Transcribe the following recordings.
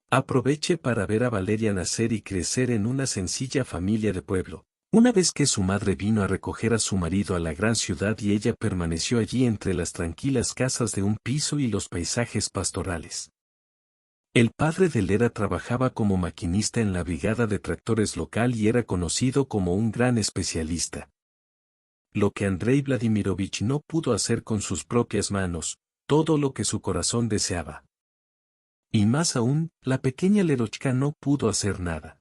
Aproveche para ver a Valeria nacer y crecer en una sencilla familia de pueblo. Una vez que su madre vino a recoger a su marido a la gran ciudad y ella permaneció allí entre las tranquilas casas de un piso y los paisajes pastorales. El padre de Lera trabajaba como maquinista en la brigada de tractores local y era conocido como un gran especialista. Lo que Andrei Vladimirovich no pudo hacer con sus propias manos, todo lo que su corazón deseaba. Y más aún, la pequeña Lerochka no pudo hacer nada.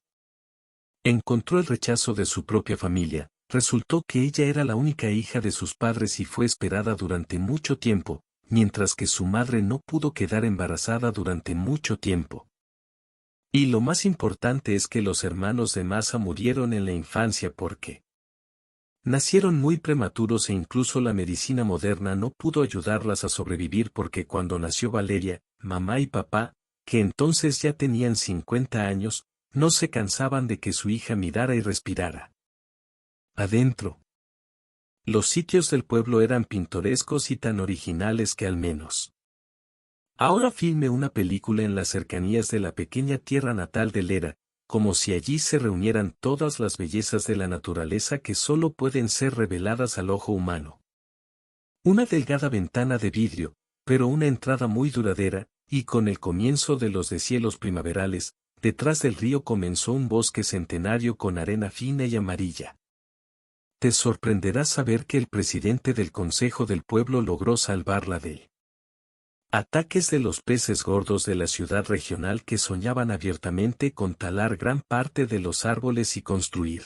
Encontró el rechazo de su propia familia, resultó que ella era la única hija de sus padres y fue esperada durante mucho tiempo, mientras que su madre no pudo quedar embarazada durante mucho tiempo. Y lo más importante es que los hermanos de Masa murieron en la infancia porque nacieron muy prematuros e incluso la medicina moderna no pudo ayudarlas a sobrevivir porque cuando nació Valeria, mamá y papá, que entonces ya tenían 50 años, no se cansaban de que su hija mirara y respirara. Adentro. Los sitios del pueblo eran pintorescos y tan originales que al menos. Ahora filme una película en las cercanías de la pequeña tierra natal de Lera, como si allí se reunieran todas las bellezas de la naturaleza que solo pueden ser reveladas al ojo humano. Una delgada ventana de vidrio, pero una entrada muy duradera, y con el comienzo de los deshielos primaverales, detrás del río comenzó un bosque centenario con arena fina y amarilla. Te sorprenderá saber que el presidente del Consejo del Pueblo logró salvarla de ataques de los peces gordos de la ciudad regional que soñaban abiertamente con talar gran parte de los árboles y construir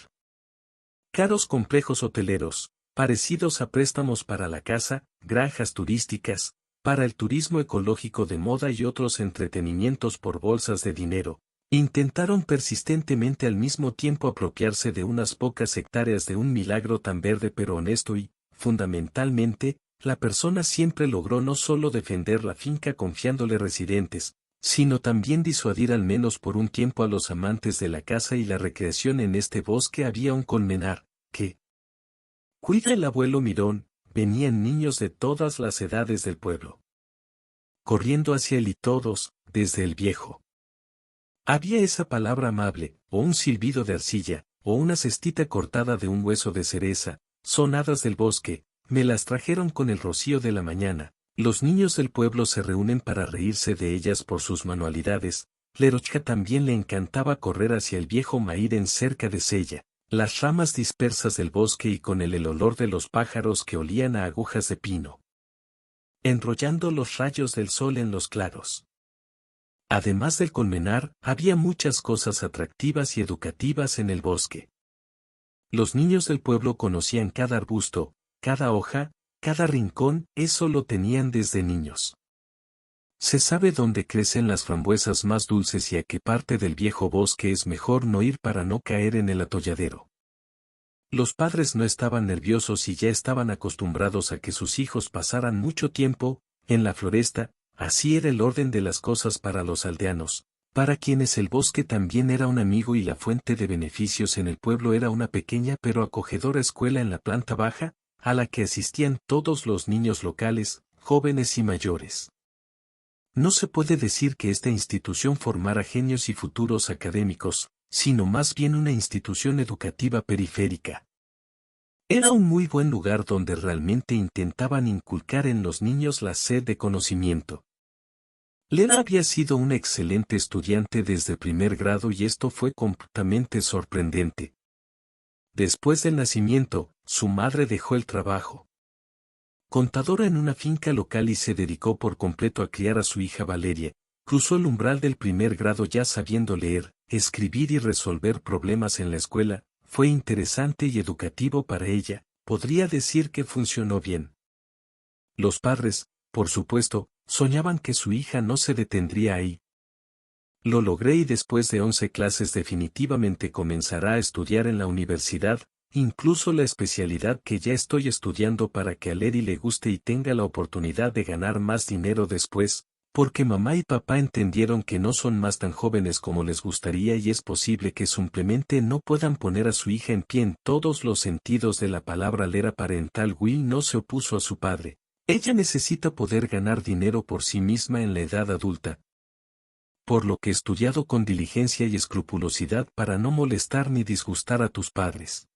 caros complejos hoteleros, parecidos a préstamos para la casa, granjas turísticas, para el turismo ecológico de moda y otros entretenimientos por bolsas de dinero. Intentaron persistentemente al mismo tiempo apropiarse de unas pocas hectáreas de un milagro tan verde pero honesto y, fundamentalmente, la persona siempre logró no solo defender la finca confiándole residentes, sino también disuadir al menos por un tiempo a los amantes de la caza y la recreación en este bosque. Había un colmenar, que cuida el abuelo Mirón, venían niños de todas las edades del pueblo, corriendo hacia él y todos, desde el viejo. Había esa palabra amable, o un silbido de arcilla, o una cestita cortada de un hueso de cereza, son hadas del bosque, me las trajeron con el rocío de la mañana. Los niños del pueblo se reúnen para reírse de ellas por sus manualidades. Lerochka también le encantaba correr hacia el viejo Maíren cerca de Sella, las ramas dispersas del bosque y con el olor de los pájaros que olían a agujas de pino, enrollando los rayos del sol en los claros. Además del colmenar, había muchas cosas atractivas y educativas en el bosque. Los niños del pueblo conocían cada arbusto, cada hoja, cada rincón, eso lo tenían desde niños. Se sabe dónde crecen las frambuesas más dulces y a qué parte del viejo bosque es mejor no ir para no caer en el atolladero. Los padres no estaban nerviosos y ya estaban acostumbrados a que sus hijos pasaran mucho tiempo en la floresta. Así era el orden de las cosas para los aldeanos, para quienes el bosque también era un amigo y la fuente de beneficios en el pueblo era una pequeña pero acogedora escuela en la planta baja, a la que asistían todos los niños locales, jóvenes y mayores. No se puede decir que esta institución formara genios y futuros académicos, sino más bien una institución educativa periférica. Era un muy buen lugar donde realmente intentaban inculcar en los niños la sed de conocimiento. Lera había sido una excelente estudiante desde primer grado y esto fue completamente sorprendente. Después del nacimiento, su madre dejó el trabajo contadora en una finca local y se dedicó por completo a criar a su hija Valeria. Cruzó el umbral del primer grado ya sabiendo leer, escribir y resolver problemas en la escuela. Fue interesante y educativo para ella, podría decir que funcionó bien. Los padres, por supuesto, soñaban que su hija no se detendría ahí. Lo logré y después de 11 clases definitivamente comenzará a estudiar en la universidad, incluso la especialidad que ya estoy estudiando para que a Lady le guste y tenga la oportunidad de ganar más dinero después, porque mamá y papá entendieron que no son más tan jóvenes como les gustaría y es posible que simplemente no puedan poner a su hija en pie en todos los sentidos de la palabra. Lera parental Will no se opuso a su padre. Ella necesita poder ganar dinero por sí misma en la edad adulta. por lo que he estudiado con diligencia y escrupulosidad para no molestar ni disgustar a tus padres.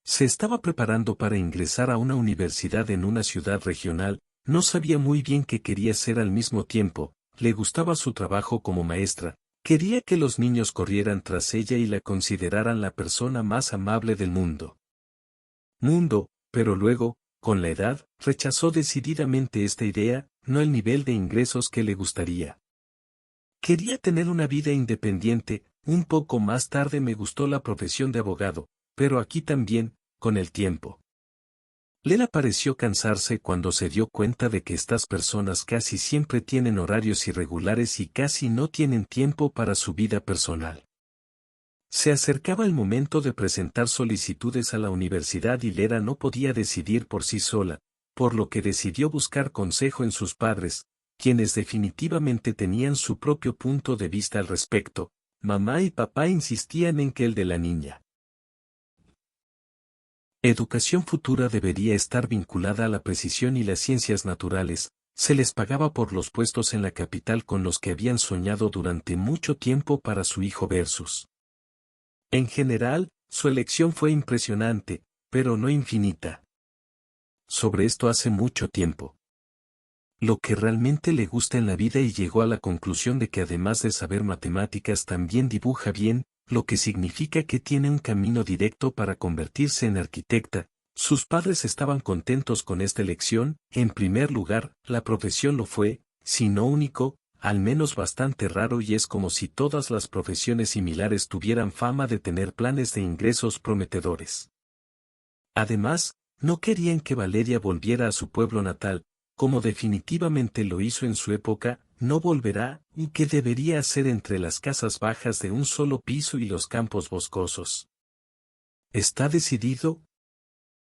Se estaba preparando para ingresar a una universidad en una ciudad regional, no sabía muy bien qué quería ser al mismo tiempo, le gustaba su trabajo como maestra, quería que los niños corrieran tras ella y la consideraran la persona más amable del mundo. Pero luego, con la edad, rechazó decididamente esta idea, no el nivel de ingresos que le gustaría. Quería tener una vida independiente, un poco más tarde me gustó la profesión de abogado, pero aquí también, con el tiempo. Lela pareció cansarse cuando se dio cuenta de que estas personas casi siempre tienen horarios irregulares y casi no tienen tiempo para su vida personal. Se acercaba el momento de presentar solicitudes a la universidad y Lela no podía decidir por sí sola, por lo que decidió buscar consejo en sus padres, quienes definitivamente tenían su propio punto de vista al respecto. Mamá y papá insistían en que el de la niña educación futura debería estar vinculada a la precisión y las ciencias naturales, se les pagaba por los puestos en la capital con los que habían soñado durante mucho tiempo para su hijo Versus. En general, su elección fue impresionante, pero no infinita. Sobre esto hace mucho tiempo. Lo que realmente le gusta en la vida y llegó a la conclusión de que además de saber matemáticas también dibuja bien, lo que significa que tiene un camino directo para convertirse en arquitecta. Sus padres estaban contentos con esta elección, en primer lugar, la profesión lo fue, si no único, al menos bastante raro y es como si todas las profesiones similares tuvieran fama de tener planes de ingresos prometedores. Además, no querían que Valeria volviera a su pueblo natal, como definitivamente lo hizo en su época, no volverá, y que debería hacer entre las casas bajas de un solo piso y los campos boscosos. ¿Está decidido?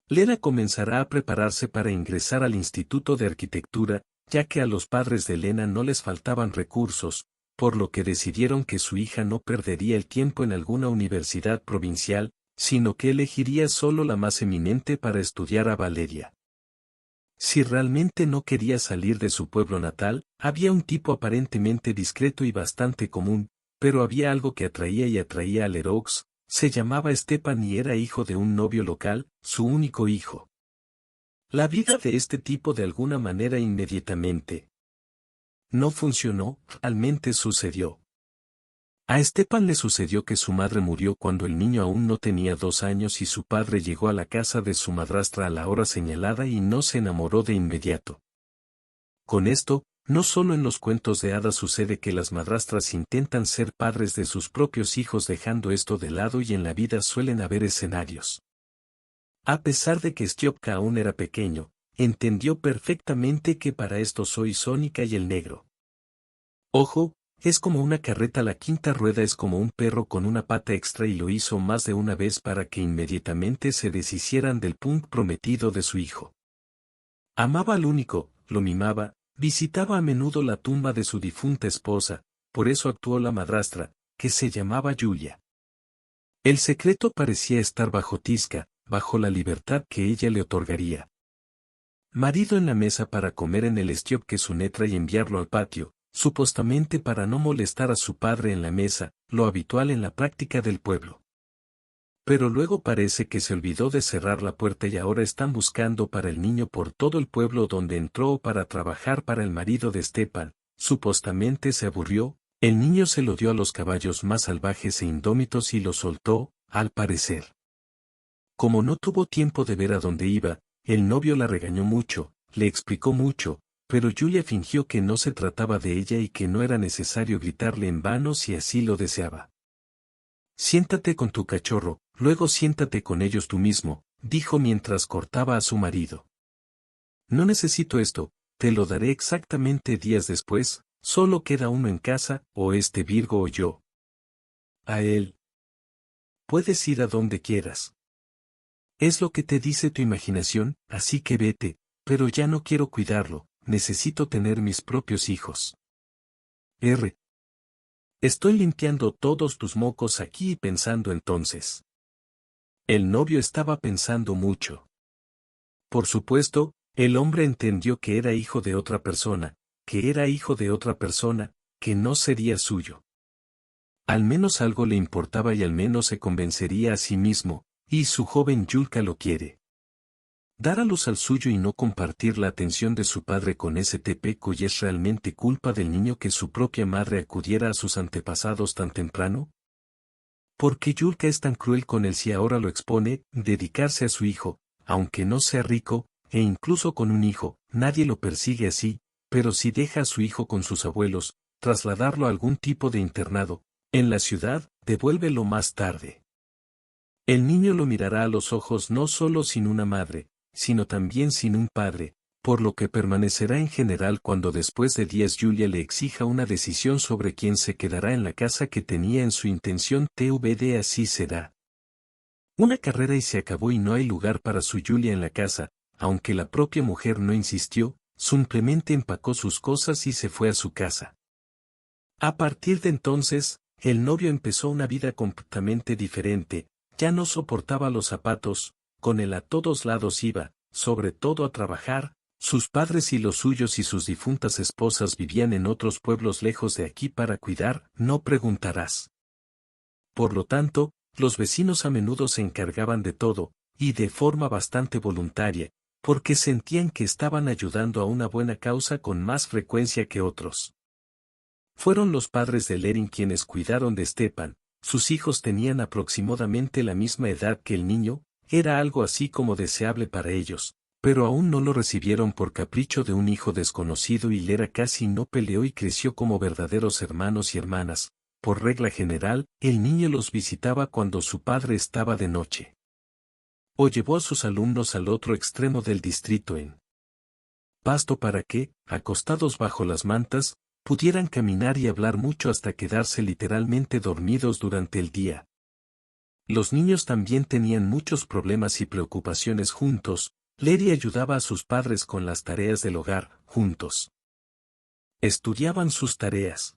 Lela comenzará a prepararse para ingresar al Instituto de Arquitectura, ya que a los padres de Elena no les faltaban recursos, por lo que decidieron que su hija no perdería el tiempo en alguna universidad provincial, sino que elegiría solo la más eminente para estudiar a Valeria. Si realmente no quería salir de su pueblo natal, había un tipo aparentemente discreto y bastante común, pero había algo que atraía a Leroux, se llamaba Stepan y era hijo de un novio local, su único hijo. La vida de este tipo de alguna manera inmediatamente no funcionó, realmente sucedió. A Stepan le sucedió que su madre murió cuando el niño aún no tenía 2 años y su padre llegó a la casa de su madrastra a la hora señalada y no se enamoró de inmediato. Con esto, no solo en los cuentos de hadas sucede que las madrastras intentan ser padres de sus propios hijos dejando esto de lado y en la vida suelen haber escenarios. A pesar de que Stiopka aún era pequeño, entendió perfectamente que para esto soy Sónica y el negro. Ojo, es como una carreta, la quinta rueda es como un perro con una pata extra y lo hizo más de una vez para que inmediatamente se deshicieran del punk prometido de su hijo. Amaba al único, lo mimaba, visitaba a menudo la tumba de su difunta esposa, por eso actuó la madrastra, que se llamaba Yulia. El secreto parecía estar bajo Tisca, bajo la libertad que ella le otorgaría. Marido en la mesa para comer en el Stiop que su netra y enviarlo al patio, supuestamente para no molestar a su padre en la mesa, lo habitual en la práctica del pueblo. Pero luego parece que se olvidó de cerrar la puerta y ahora están buscando para el niño por todo el pueblo donde entró para trabajar para el marido de Stepan, supuestamente se aburrió, el niño se lo dio a los caballos más salvajes e indómitos y lo soltó, al parecer. Como no tuvo tiempo de ver a dónde iba, el novio la regañó mucho, le explicó mucho, pero Yulia fingió que no se trataba de ella y que no era necesario gritarle en vano si así lo deseaba. Siéntate con tu cachorro, luego siéntate con ellos tú mismo, dijo mientras cortaba a su marido. No necesito esto, te lo daré exactamente días después, solo queda uno en casa, o este Virgo o yo. A él. Puedes ir a donde quieras. Es lo que te dice tu imaginación, así que vete, pero ya no quiero cuidarlo, necesito tener mis propios hijos. R. Estoy limpiando todos tus mocos aquí y pensando entonces. El novio estaba pensando mucho. Por supuesto, el hombre entendió que era hijo de otra persona, que era hijo de otra persona, que no sería suyo. Al menos algo le importaba y al menos se convencería a sí mismo, y su joven Yulka lo quiere. Dar a luz al suyo y no compartir la atención de su padre con ese tepeco y es realmente culpa del niño que su propia madre acudiera a sus antepasados tan temprano. ¿Por qué Yulka es tan cruel con él si ahora lo expone, dedicarse a su hijo, aunque no sea rico, e incluso con un hijo, nadie lo persigue así, pero si deja a su hijo con sus abuelos, trasladarlo a algún tipo de internado, en la ciudad, devuélvelo más tarde. El niño lo mirará a los ojos no solo sin una madre, sino también sin un padre, por lo que permanecerá en general cuando después de días Julia le exija una decisión sobre quién se quedará en la casa que tenía en su intención TVD así será. Una carrera y se acabó y no hay lugar para su Julia en la casa, aunque la propia mujer no insistió, simplemente empacó sus cosas y se fue a su casa. A partir de entonces, el novio empezó una vida completamente diferente, ya no soportaba los zapatos, con él a todos lados iba, sobre todo a trabajar, sus padres y los suyos y sus difuntas esposas vivían en otros pueblos lejos de aquí para cuidar, no preguntarás. Por lo tanto, los vecinos a menudo se encargaban de todo, y de forma bastante voluntaria, porque sentían que estaban ayudando a una buena causa con más frecuencia que otros. Fueron los padres de Lerin quienes cuidaron de Stepan, sus hijos tenían aproximadamente la misma edad que el niño, era algo así como deseable para ellos, pero aún no lo recibieron por capricho de un hijo desconocido y Lera casi no peleó y creció como verdaderos hermanos y hermanas. Por regla general, el niño los visitaba cuando su padre estaba de noche. O llevó a sus alumnos al otro extremo del distrito en Pasto para que, acostados bajo las mantas, pudieran caminar y hablar mucho hasta quedarse literalmente dormidos durante el día. Los niños también tenían muchos problemas y preocupaciones juntos, Leri ayudaba a sus padres con las tareas del hogar, juntos. Estudiaban sus tareas.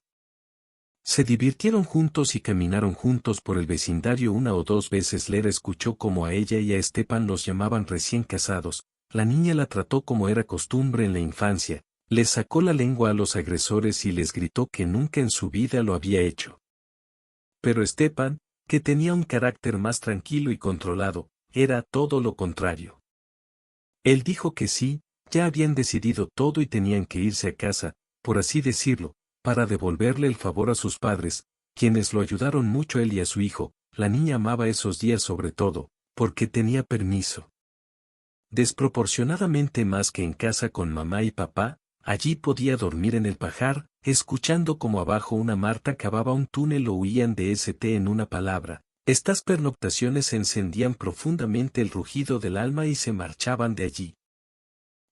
Se divirtieron juntos y caminaron juntos por el vecindario una o dos veces. Lera escuchó cómo a ella y a Stepan los llamaban recién casados, la niña la trató como era costumbre en la infancia, les sacó la lengua a los agresores y les gritó que nunca en su vida lo había hecho. Pero Stepan, que tenía un carácter más tranquilo y controlado, era todo lo contrario. Él dijo que sí, ya habían decidido todo y tenían que irse a casa, por así decirlo, para devolverle el favor a sus padres, quienes lo ayudaron mucho a él y a su hijo. La niña amaba esos días sobre todo, porque tenía permiso. Desproporcionadamente más que en casa con mamá y papá, allí podía dormir en el pajar, escuchando como abajo una Marta cavaba un túnel o huían de St. En una palabra. Estas pernoctaciones encendían profundamente el rugido del alma y se marchaban de allí.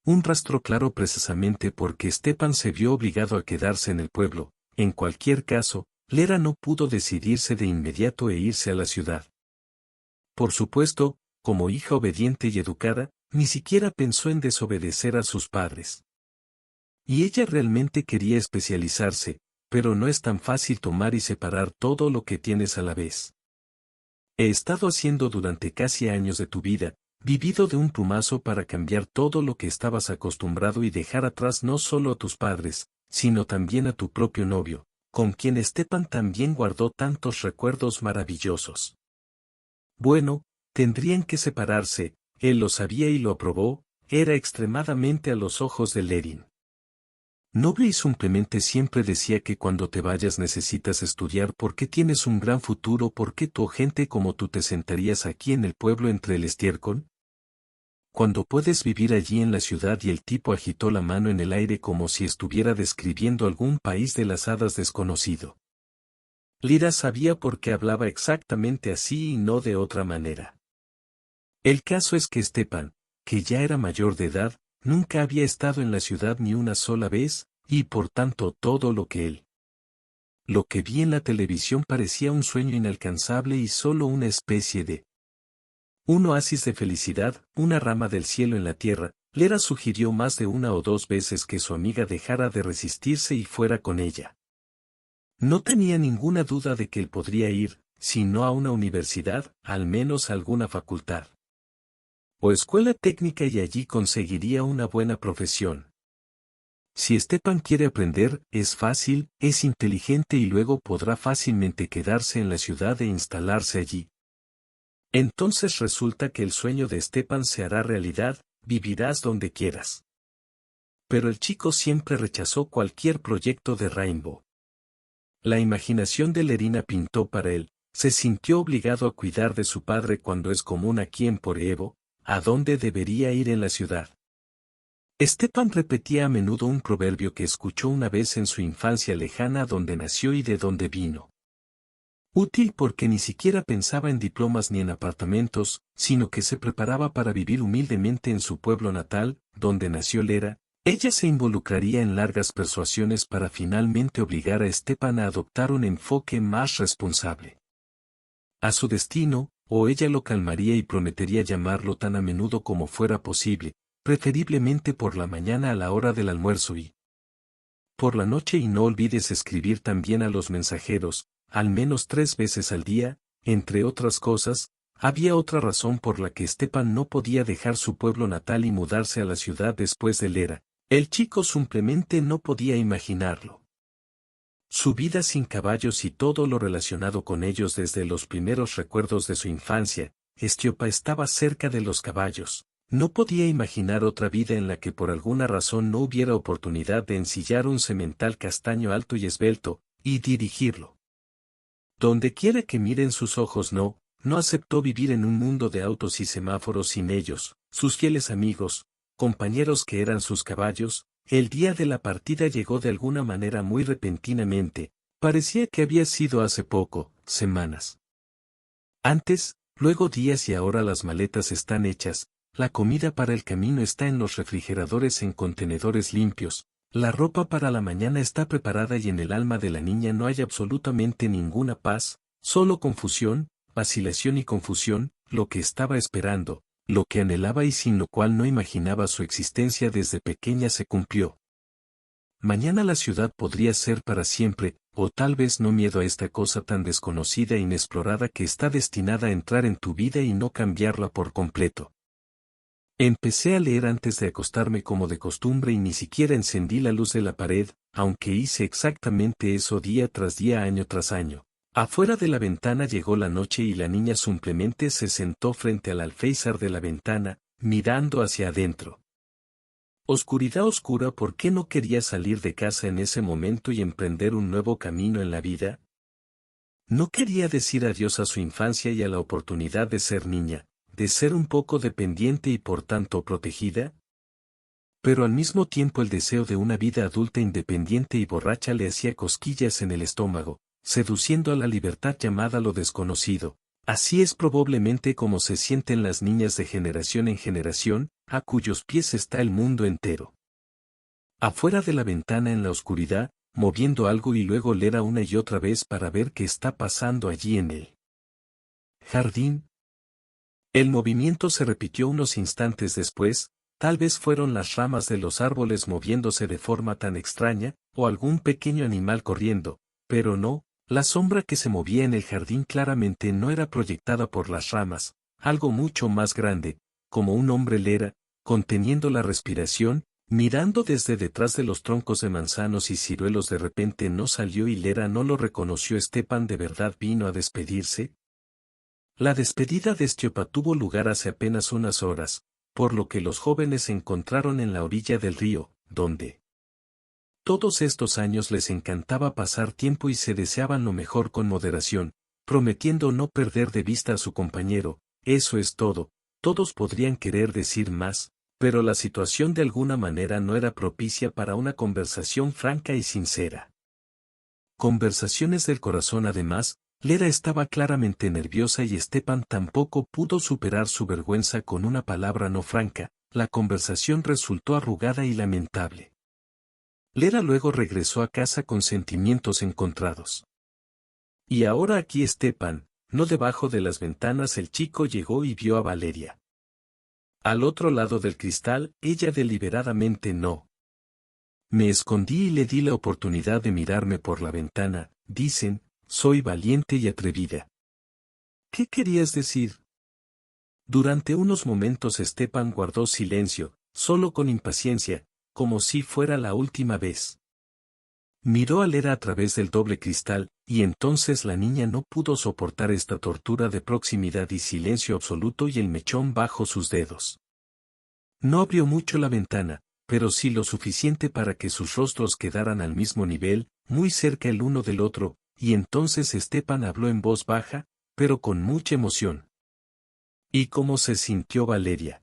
Un rastro claro precisamente porque Stepan se vio obligado a quedarse en el pueblo. En cualquier caso, Lera no pudo decidirse de inmediato e irse a la ciudad. Por supuesto, como hija obediente y educada, ni siquiera pensó en desobedecer a sus padres. Y ella realmente quería especializarse, pero no es tan fácil tomar y separar todo lo que tienes a la vez. He estado haciendo durante casi años de tu vida, vivido de un plumazo para cambiar todo lo que estabas acostumbrado y dejar atrás no solo a tus padres, sino también a tu propio novio, con quien Stepan también guardó tantos recuerdos maravillosos. Bueno, tendrían que separarse, él lo sabía y lo aprobó, era extremadamente a los ojos de Lerin. Noble y simplemente siempre decía que cuando te vayas necesitas estudiar porque tienes un gran futuro. ¿Por qué tú o gente como tú te sentarías aquí en el pueblo entre el estiércol? Cuando puedes vivir allí en la ciudad. Y el tipo agitó la mano en el aire como si estuviera describiendo algún país de las hadas desconocido. Lira sabía por qué hablaba exactamente así y no de otra manera. El caso es que Stepan, que ya era mayor de edad, nunca había estado en la ciudad ni una sola vez, y por tanto todo lo que vi en la televisión parecía un sueño inalcanzable y solo una especie de un oasis de felicidad, una rama del cielo en la tierra. Lera sugirió más de una o dos veces que su amiga dejara de resistirse y fuera con ella. No tenía ninguna duda de que él podría ir, si no a una universidad, al menos a alguna facultad o escuela técnica y allí conseguiría una buena profesión. Si Stepan quiere aprender, es fácil, es inteligente y luego podrá fácilmente quedarse en la ciudad e instalarse allí. Entonces resulta que el sueño de Stepan se hará realidad, vivirás donde quieras. Pero el chico siempre rechazó cualquier proyecto de Rainbow. La imaginación de Lerina pintó para él, se sintió obligado a cuidar de su padre cuando es común aquí en Porevo, a dónde debería ir en la ciudad. Stepan repetía a menudo un proverbio que escuchó una vez en su infancia lejana donde nació y de donde vino. Útil porque ni siquiera pensaba en diplomas ni en apartamentos, sino que se preparaba para vivir humildemente en su pueblo natal, donde nació Lera. Ella se involucraría en largas persuasiones para finalmente obligar a Stepan a adoptar un enfoque más responsable. A su destino, o ella lo calmaría y prometería llamarlo tan a menudo como fuera posible, preferiblemente por la mañana a la hora del almuerzo y por la noche, y no olvides escribir también a los mensajeros, al menos 3 veces al día. Entre otras cosas, había otra razón por la que Stepan no podía dejar su pueblo natal y mudarse a la ciudad después de Lera. El chico simplemente no podía imaginarlo. Su vida sin caballos y todo lo relacionado con ellos desde los primeros recuerdos de su infancia, Estiopa estaba cerca de los caballos. No podía imaginar otra vida en la que por alguna razón no hubiera oportunidad de ensillar un semental castaño alto y esbelto, y dirigirlo. Donde quiera que miren sus ojos no aceptó vivir en un mundo de autos y semáforos sin ellos, sus fieles amigos, compañeros que eran sus caballos. El día de la partida llegó de alguna manera muy repentinamente, parecía que había sido hace poco, semanas antes, luego días, y ahora las maletas están hechas, la comida para el camino está en los refrigeradores en contenedores limpios, la ropa para la mañana está preparada y en el alma de la niña no hay absolutamente ninguna paz, solo confusión, vacilación y confusión, lo que estaba esperando, lo que anhelaba y sin lo cual no imaginaba su existencia desde pequeña se cumplió. Mañana la ciudad podría ser para siempre, o tal vez no. Miedo a esta cosa tan desconocida e inexplorada que está destinada a entrar en tu vida y no cambiarla por completo. Empecé a leer antes de acostarme como de costumbre y ni siquiera encendí la luz de la pared, aunque hice exactamente eso día tras día, año tras año. Afuera de la ventana llegó la noche y la niña simplemente se sentó frente al alféizar de la ventana, mirando hacia adentro. Oscuridad oscura. ¿Por qué no quería salir de casa en ese momento y emprender un nuevo camino en la vida? No quería decir adiós a su infancia y a la oportunidad de ser niña, de ser un poco dependiente y por tanto protegida. Pero al mismo tiempo el deseo de una vida adulta independiente y borracha le hacía cosquillas en el estómago, seduciendo a la libertad llamada lo desconocido. Así es probablemente como se sienten las niñas de generación en generación, a cuyos pies está el mundo entero. Afuera de la ventana en la oscuridad, moviendo algo y luego leer una y otra vez para ver qué está pasando allí en el jardín. El movimiento se repitió unos instantes después, tal vez fueron las ramas de los árboles moviéndose de forma tan extraña, o algún pequeño animal corriendo, pero no. La sombra que se movía en el jardín claramente no era proyectada por las ramas, algo mucho más grande, como un hombre Lera, conteniendo la respiración, mirando desde detrás de los troncos de manzanos y ciruelos. De repente no salió y Lera no lo reconoció. ¿Stepan de verdad vino a despedirse? La despedida de Estiopa tuvo lugar hace apenas unas horas, por lo que los jóvenes se encontraron en la orilla del río, donde todos estos años les encantaba pasar tiempo y se deseaban lo mejor con moderación, prometiendo no perder de vista a su compañero. Eso es todo. Todos podrían querer decir más, pero la situación de alguna manera no era propicia para una conversación franca y sincera. Conversaciones del corazón. Además, Lera estaba claramente nerviosa y Stepan tampoco pudo superar su vergüenza con una palabra no franca. La conversación resultó arrugada y lamentable. Lera luego regresó a casa con sentimientos encontrados. Y ahora aquí Stepan, no debajo de las ventanas. El chico llegó y vio a Valeria. Al otro lado del cristal. Ella deliberadamente no. Me escondí y le di la oportunidad de mirarme por la ventana. Dicen, soy valiente y atrevida. ¿Qué querías decir? Durante unos momentos Stepan guardó silencio, solo con impaciencia. como si fuera la última vez. Miró a Lera a través del doble cristal, y entonces la niña no pudo soportar esta tortura de proximidad y silencio absoluto y el mechón bajo sus dedos. No abrió mucho la ventana, pero sí lo suficiente para que sus rostros quedaran al mismo nivel, muy cerca el uno del otro, y entonces Stepan habló en voz baja, pero con mucha emoción. ¿Y cómo se sintió Valeria?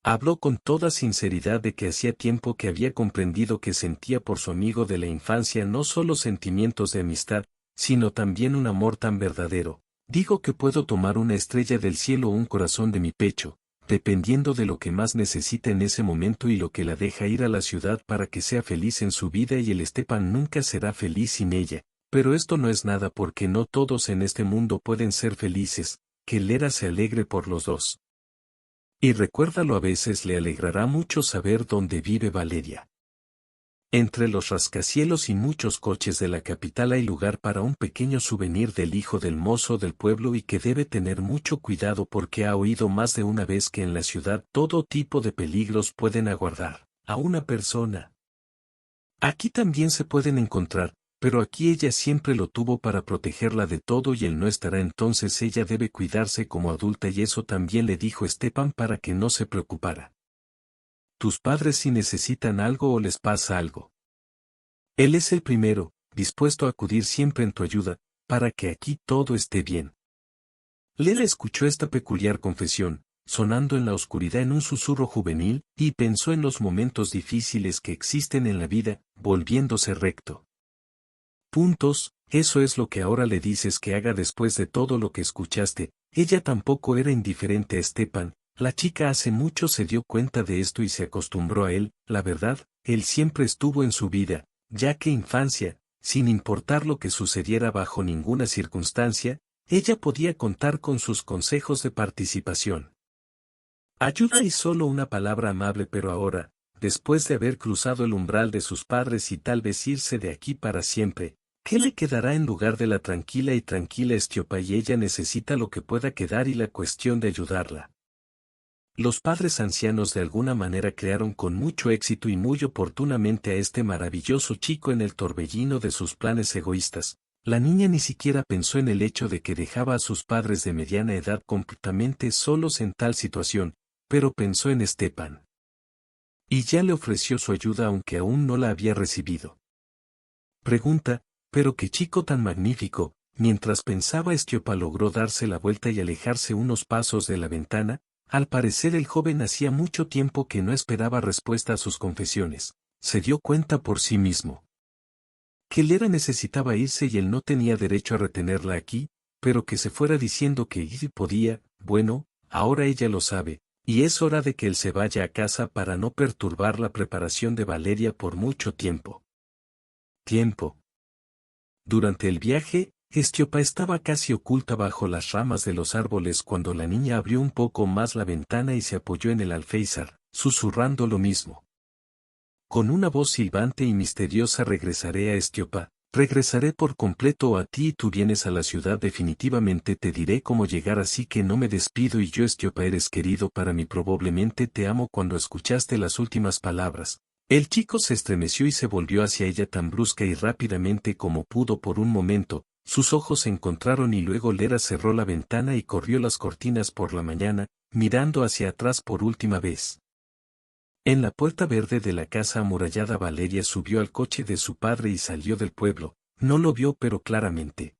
Habló con toda sinceridad de que hacía tiempo que había comprendido que sentía por su amigo de la infancia no solo sentimientos de amistad, sino también un amor tan verdadero. Digo que puedo tomar una estrella del cielo o un corazón de mi pecho, dependiendo de lo que más necesita en ese momento y lo que la deja ir a la ciudad para que sea feliz en su vida y el Stepan nunca será feliz sin ella. Pero esto no es nada porque no todos en este mundo pueden ser felices, que Lera se alegre por los dos. Y recuérdalo, a veces le alegrará mucho saber dónde vive Valeria. Entre los rascacielos y muchos coches de la capital hay lugar para un pequeño souvenir del hijo del mozo del pueblo y que debe tener mucho cuidado porque ha oído más de una vez que en la ciudad todo tipo de peligros pueden aguardar a una persona. Aquí también se pueden encontrar, pero aquí ella siempre lo tuvo para protegerla de todo y él no estará, entonces ella debe cuidarse como adulta y eso también le dijo Stepan para que no se preocupara. Tus padres si necesitan algo o les pasa algo. Él es el primero, dispuesto a acudir siempre en tu ayuda, para que aquí todo esté bien. Lera escuchó esta peculiar confesión, sonando en la oscuridad en un susurro juvenil, y pensó en los momentos difíciles que existen en la vida, volviéndose recto. Eso es lo que ahora le dices que haga después de todo lo que escuchaste. Ella tampoco era indiferente a Stepan, la chica hace mucho se dio cuenta de esto y se acostumbró a él, la verdad, él siempre estuvo en su vida, ya que infancia, sin importar lo que sucediera bajo ninguna circunstancia, ella podía contar con sus consejos de participación. Ayuda y solo una palabra amable, pero ahora, después de haber cruzado el umbral de sus padres y tal vez irse de aquí para siempre, ¿qué le quedará en lugar de la tranquila y tranquila Estiopa? Y ella necesita lo que pueda quedar y la cuestión de ayudarla. Los padres ancianos de alguna manera crearon con mucho éxito y muy oportunamente a este maravilloso chico en el torbellino de sus planes egoístas. La niña ni siquiera pensó en el hecho de que dejaba a sus padres de mediana edad completamente solos en tal situación, pero pensó en Stepan. Y ya le ofreció su ayuda aunque aún no la había recibido. Pregunta, pero qué chico tan magnífico. Mientras pensaba, Estiopa logró darse la vuelta y alejarse unos pasos de la ventana. Al parecer el joven hacía mucho tiempo que no esperaba respuesta a sus confesiones. Se dio cuenta por sí mismo que Lera necesitaba irse y él no tenía derecho a retenerla aquí, pero que se fuera diciendo que ir podía. Bueno, ahora ella lo sabe, y es hora de que él se vaya a casa para no perturbar la preparación de Valeria por mucho tiempo. Durante el viaje, Estiopa estaba casi oculta bajo las ramas de los árboles cuando la niña abrió un poco más la ventana y se apoyó en el alféizar, susurrando lo mismo. Con una voz silbante y misteriosa: regresaré a Estiopa, regresaré por completo a ti y tú vienes a la ciudad definitivamente, te diré cómo llegar, así que no me despido y yo Estiopa eres querido para mí, probablemente te amo. Cuando escuchaste las últimas palabras, el chico se estremeció y se volvió hacia ella tan brusca y rápidamente como pudo por un momento. Sus ojos se encontraron y luego Lera cerró la ventana y corrió las cortinas por la mañana, mirando hacia atrás por última vez. En la puerta verde de la casa amurallada Valeria subió al coche de su padre y salió del pueblo. No lo vio, pero claramente.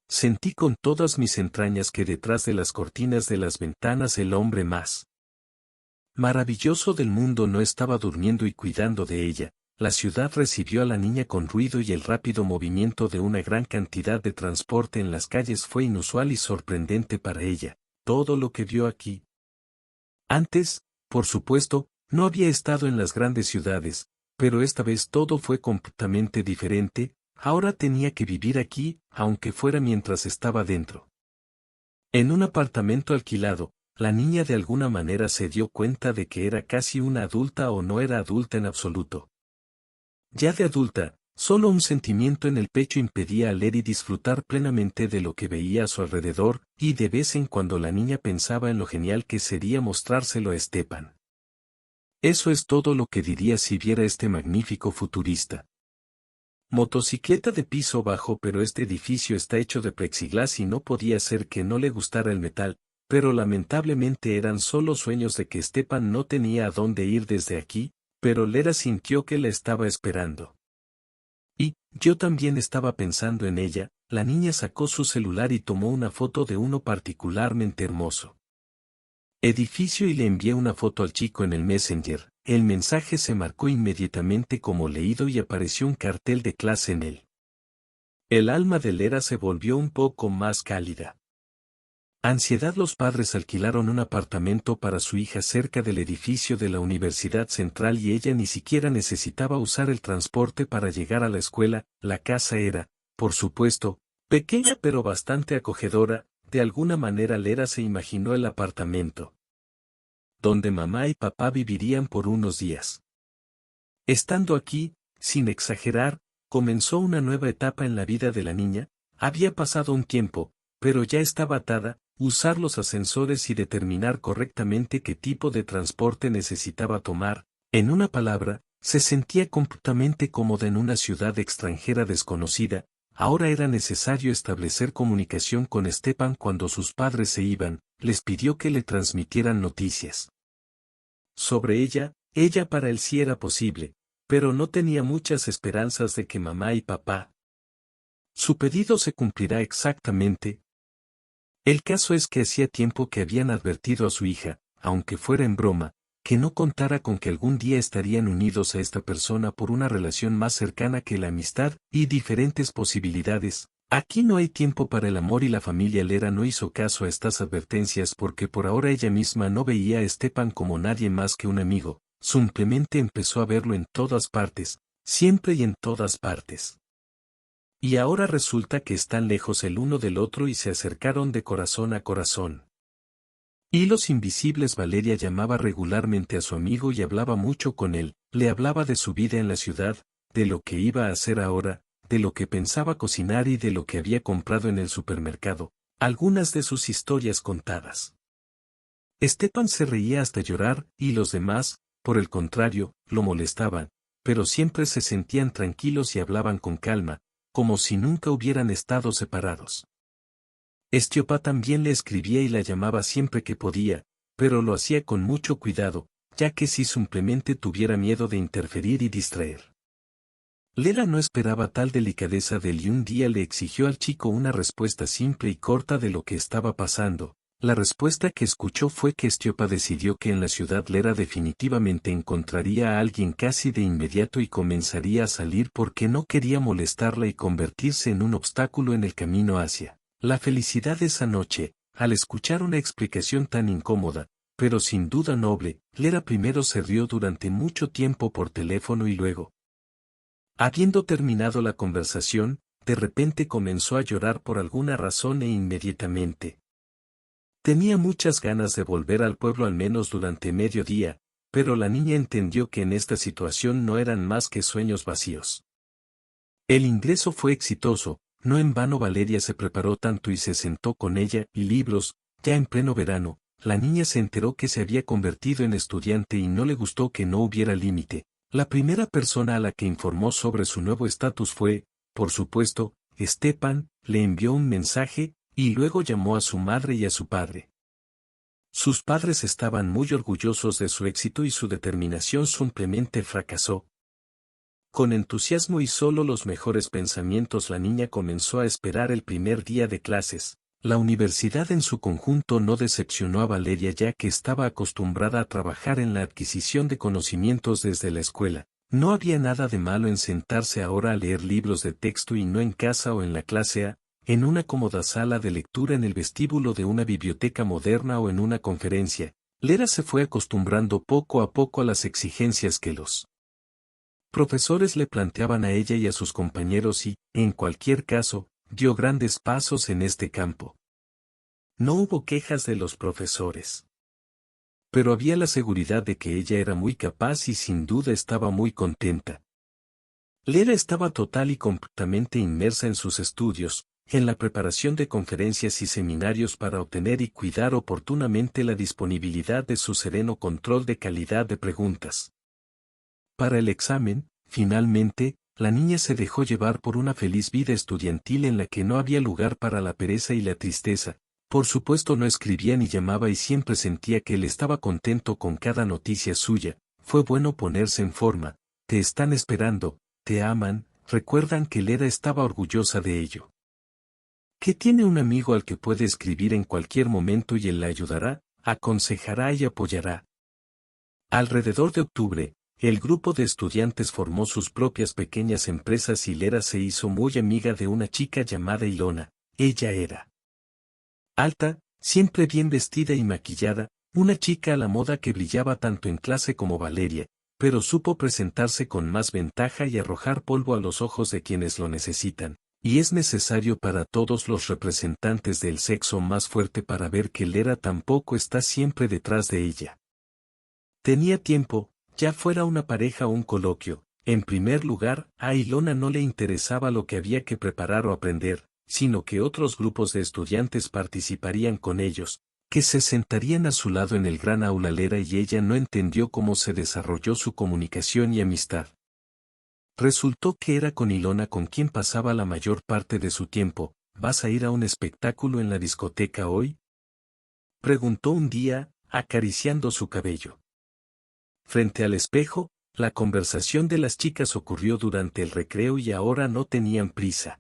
Sentí con todas mis entrañas que detrás de las cortinas de las ventanas el hombre más maravilloso del mundo no estaba durmiendo y cuidando de ella. La ciudad recibió a la niña con ruido y el rápido movimiento de una gran cantidad de transporte en las calles fue inusual y sorprendente para ella. Todo lo que vio aquí antes, por supuesto, no había estado en las grandes ciudades, pero esta vez todo fue completamente diferente. Ahora tenía que vivir aquí, aunque fuera mientras estaba dentro. En un apartamento alquilado, la niña de alguna manera se dio cuenta de que era casi una adulta o no era adulta en absoluto. Ya de adulta, solo un sentimiento en el pecho impedía a Lera disfrutar plenamente de lo que veía a su alrededor, y de vez en cuando la niña pensaba en lo genial que sería mostrárselo a Stepan. Eso es todo lo que diría si viera este magnífico futurista. Motocicleta de piso bajo, pero este edificio está hecho de plexiglas y no podía ser que no le gustara el metal, pero lamentablemente eran solo sueños de que Stepan no tenía a dónde ir desde aquí, pero Lera sintió que la estaba esperando. Y, yo también estaba pensando en ella. La niña sacó su celular y tomó una foto de uno particularmente hermoso edificio y le envié una foto al chico en el Messenger. El mensaje se marcó inmediatamente como leído y apareció un cartel de clase en él. El alma de Lera se volvió un poco más cálida. Ansiedad. Los padres alquilaron un apartamento para su hija cerca del edificio de la Universidad Central y ella ni siquiera necesitaba usar el transporte para llegar a la escuela. La casa era, por supuesto, pequeña pero bastante acogedora. De alguna manera Lera se imaginó el apartamento donde mamá y papá vivirían por unos días. Estando aquí, sin exagerar, comenzó una nueva etapa en la vida de la niña. Había pasado un tiempo, pero ya estaba atada, usar los ascensores y determinar correctamente qué tipo de transporte necesitaba tomar. En una palabra, se sentía completamente cómoda en una ciudad extranjera desconocida. Ahora era necesario establecer comunicación con Stepan cuando sus padres se iban. Les pidió que le transmitieran noticias sobre ella. Para él sí era posible, pero no tenía muchas esperanzas de que mamá y papá. Su pedido se cumplirá exactamente. El caso es que hacía tiempo que habían advertido a su hija, aunque fuera en broma, que no contara con que algún día estarían unidos a esta persona por una relación más cercana que la amistad y diferentes posibilidades. Aquí no hay tiempo para el amor y la familia. Lera no hizo caso a estas advertencias porque por ahora ella misma no veía a Stepan como nadie más que un amigo, simplemente empezó a verlo en todas partes, siempre y en todas partes. Y ahora resulta que están lejos el uno del otro y se acercaron de corazón a corazón. Hilos invisibles. Valeria llamaba regularmente a su amigo y hablaba mucho con él, le hablaba de su vida en la ciudad, de lo que iba a hacer ahora, de lo que pensaba cocinar y de lo que había comprado en el supermercado, algunas de sus historias contadas. Stepan se reía hasta llorar, y los demás, por el contrario, lo molestaban, pero siempre se sentían tranquilos y hablaban con calma, como si nunca hubieran estado separados. Estiopa también le escribía y la llamaba siempre que podía, pero lo hacía con mucho cuidado, ya que si simplemente tuviera miedo de interferir y distraer. Lera no esperaba tal delicadeza de él y un día le exigió al chico una respuesta simple y corta de lo que estaba pasando. La respuesta que escuchó fue que Estiopa decidió que en la ciudad Lera definitivamente encontraría a alguien casi de inmediato y comenzaría a salir porque no quería molestarla y convertirse en un obstáculo en el camino hacia la felicidad. Esa noche, al escuchar una explicación tan incómoda, pero sin duda noble, Lera primero se rió durante mucho tiempo por teléfono y luego, habiendo terminado la conversación, de repente comenzó a llorar por alguna razón e inmediatamente. Tenía muchas ganas de volver al pueblo al menos durante mediodía, pero la niña entendió que en esta situación no eran más que sueños vacíos. El ingreso fue exitoso, no en vano Valeria se preparó tanto y se sentó con ella y libros. Ya en pleno verano, la niña se enteró que se había convertido en estudiante y no le gustó que no hubiera límite. La primera persona a la que informó sobre su nuevo estatus fue, por supuesto, Stepan. Le envió un mensaje, y luego llamó a su madre y a su padre. Sus padres estaban muy orgullosos de su éxito y su determinación simplemente fracasó. Con entusiasmo y solo los mejores pensamientos la niña comenzó a esperar el primer día de clases. La universidad en su conjunto no decepcionó a Valeria ya que estaba acostumbrada a trabajar en la adquisición de conocimientos desde la escuela. No había nada de malo en sentarse ahora a leer libros de texto y no en casa o en la clase A, en una cómoda sala de lectura en el vestíbulo de una biblioteca moderna o en una conferencia. Lera se fue acostumbrando poco a poco a las exigencias que los profesores le planteaban a ella y a sus compañeros y, en cualquier caso, dio grandes pasos en este campo. No hubo quejas de los profesores. Pero había la seguridad de que ella era muy capaz y sin duda estaba muy contenta. Lera estaba total y completamente inmersa en sus estudios, en la preparación de conferencias y seminarios para obtener y cuidar oportunamente la disponibilidad de su sereno control de calidad de preguntas. Para el examen, finalmente, la niña se dejó llevar por una feliz vida estudiantil en la que no había lugar para la pereza y la tristeza. Por supuesto no escribía ni llamaba y siempre sentía que él estaba contento con cada noticia suya. Fue bueno ponerse en forma. Te están esperando, te aman, recuerdan que Lera estaba orgullosa de ello. Que tiene un amigo al que puede escribir en cualquier momento y él la ayudará, aconsejará y apoyará. Alrededor de octubre, el grupo de estudiantes formó sus propias pequeñas empresas y Lera se hizo muy amiga de una chica llamada Ilona. Ella era alta, siempre bien vestida y maquillada, una chica a la moda que brillaba tanto en clase como Valeria, pero supo presentarse con más ventaja y arrojar polvo a los ojos de quienes lo necesitan, y es necesario para todos los representantes del sexo más fuerte para ver que Lera tampoco está siempre detrás de ella. Tenía tiempo, ya fuera una pareja o un coloquio. En primer lugar, a Ilona no le interesaba lo que había que preparar o aprender, sino que otros grupos de estudiantes participarían con ellos, que se sentarían a su lado en el gran aula Lera y ella no entendió cómo se desarrolló su comunicación y amistad. Resultó que era con Ilona con quien pasaba la mayor parte de su tiempo. ¿Vas a ir a un espectáculo en la discoteca hoy?, preguntó un día, acariciando su cabello. Frente al espejo, la conversación de las chicas ocurrió durante el recreo y ahora no tenían prisa.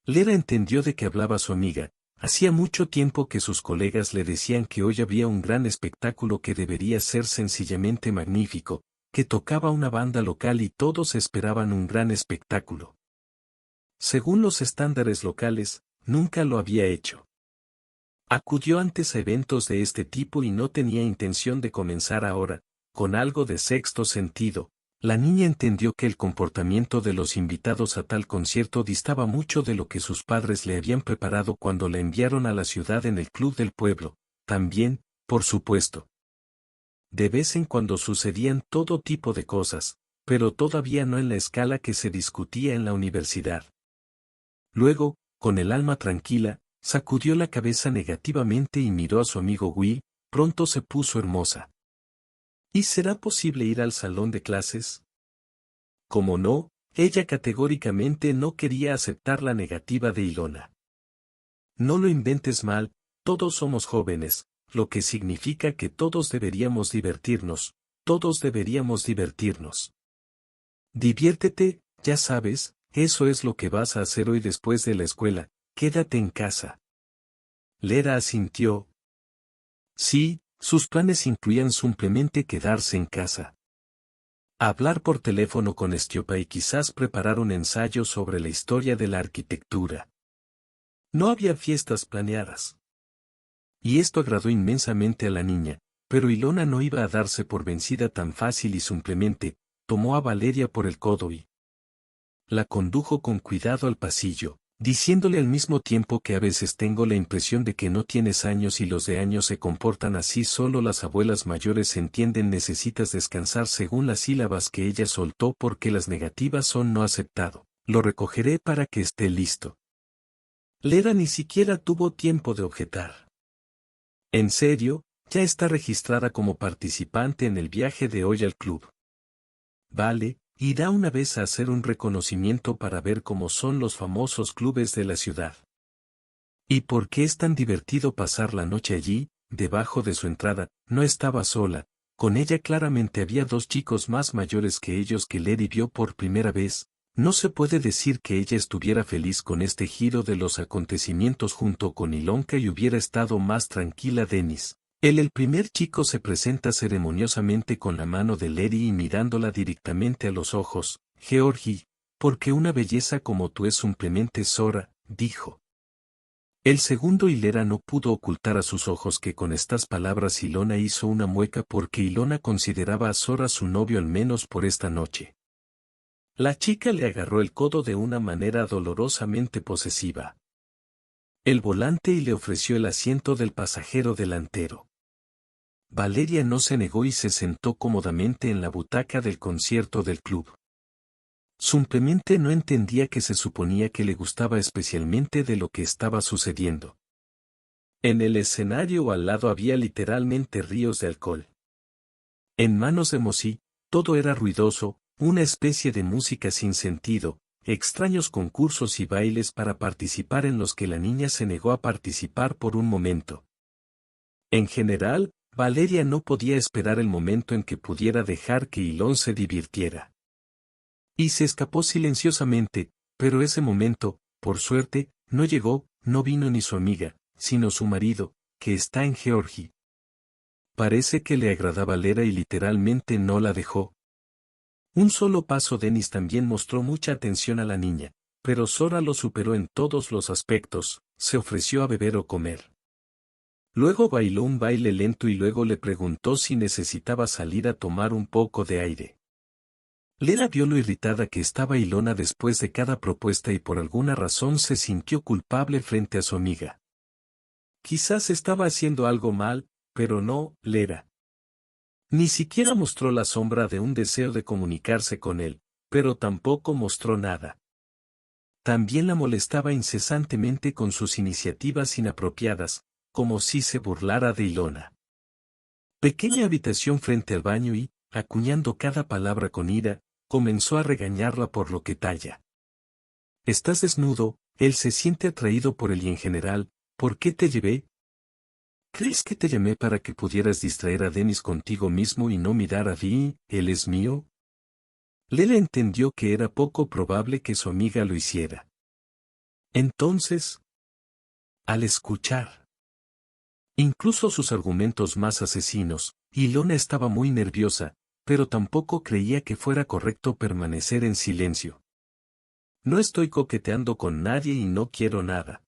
Lera entendió de qué hablaba su amiga. Hacía mucho tiempo que sus colegas le decían que hoy había un gran espectáculo que debería ser sencillamente magnífico, que tocaba una banda local y todos esperaban un gran espectáculo. Según los estándares locales, nunca lo había hecho. Acudió antes a eventos de este tipo y no tenía intención de comenzar ahora, con algo de sexto sentido. La niña entendió que el comportamiento de los invitados a tal concierto distaba mucho de lo que sus padres le habían preparado cuando la enviaron a la ciudad en el club del pueblo. También, por supuesto, de vez en cuando sucedían todo tipo de cosas, pero todavía no en la escala que se discutía en la universidad. Luego, con el alma tranquila, sacudió la cabeza negativamente y miró a su amigo Will. Pronto se puso hermosa. ¿Y será posible ir al salón de clases? Como no, ella categóricamente no quería aceptar la negativa de Ilona. No lo inventes mal, todos somos jóvenes, lo que significa que todos deberíamos divertirnos, todos deberíamos divertirnos. Diviértete, ya sabes, eso es lo que vas a hacer hoy después de la escuela, quédate en casa. Lera asintió. Sí, sus planes incluían simplemente quedarse en casa. Hablar por teléfono con Stiopa y quizás preparar un ensayo sobre la historia de la arquitectura. No había fiestas planeadas. Y esto agradó inmensamente a la niña, pero Ilona no iba a darse por vencida tan fácil y simplemente tomó a Valeria por el codo y la condujo con cuidado al pasillo, diciéndole al mismo tiempo que a veces tengo la impresión de que no tienes años y los de años se comportan así, solo las abuelas mayores entienden, necesitas descansar según las sílabas que ella soltó porque las negativas son no aceptado, lo recogeré para que esté listo. Lera ni siquiera tuvo tiempo de objetar. En serio, ya está registrada como participante en el viaje de hoy al club. Vale. Irá una vez a hacer un reconocimiento para ver cómo son los famosos clubes de la ciudad. ¿Y por qué es tan divertido pasar la noche allí? Debajo de su entrada, no estaba sola, con ella claramente había dos chicos más mayores que ellos que Lera vio por primera vez. No se puede decir que ella estuviera feliz con este giro de los acontecimientos junto con Ilonka y hubiera estado más tranquila Denis. El primer chico se presenta ceremoniosamente con la mano de Lera y mirándola directamente a los ojos. Georgie, porque una belleza como tú es simplemente Sora, dijo. El segundo y Lera no pudo ocultar a sus ojos que con estas palabras Ilona hizo una mueca porque Ilona consideraba a Sora su novio al menos por esta noche. La chica le agarró el codo de una manera dolorosamente posesiva. El volante y le ofreció el asiento del pasajero delantero. Valeria no se negó y se sentó cómodamente en la butaca del concierto del club. Simplemente no entendía que se suponía que le gustaba especialmente de lo que estaba sucediendo. En el escenario al lado había literalmente ríos de alcohol. En manos de Mossy, todo era ruidoso, una especie de música sin sentido, extraños concursos y bailes para participar en los que la niña se negó a participar por un momento. En general, Valeria no podía esperar el momento en que pudiera dejar que Ilón se divirtiera. Y se escapó silenciosamente, pero ese momento, por suerte, no llegó, no vino ni su amiga, sino su marido, que está en Georgie. Parece que le agradaba Lera y literalmente no la dejó. Un solo paso. Dennis también mostró mucha atención a la niña, pero Sora lo superó en todos los aspectos, se ofreció a beber o comer. Luego bailó un baile lento y luego le preguntó si necesitaba salir a tomar un poco de aire. Lera vio lo irritada que estaba Ilona después de cada propuesta y por alguna razón se sintió culpable frente a su amiga. Quizás estaba haciendo algo mal, pero no, Lera. Ni siquiera mostró la sombra de un deseo de comunicarse con él, pero tampoco mostró nada. También la molestaba incesantemente con sus iniciativas inapropiadas, como si se burlara de Ilona. Pequeña habitación frente al baño y, acuñando cada palabra con ira, comenzó a regañarla por lo que talla. Estás desnudo, él se siente atraído por él y en general, ¿por qué te llevé? ¿Crees que te llamé para que pudieras distraer a Dennis contigo mismo y no mirar a Vi, él es mío? Lela entendió que era poco probable que su amiga lo hiciera. Entonces, al escuchar incluso sus argumentos más asesinos, Ilona estaba muy nerviosa, pero tampoco creía que fuera correcto permanecer en silencio. No estoy coqueteando con nadie y no quiero nada.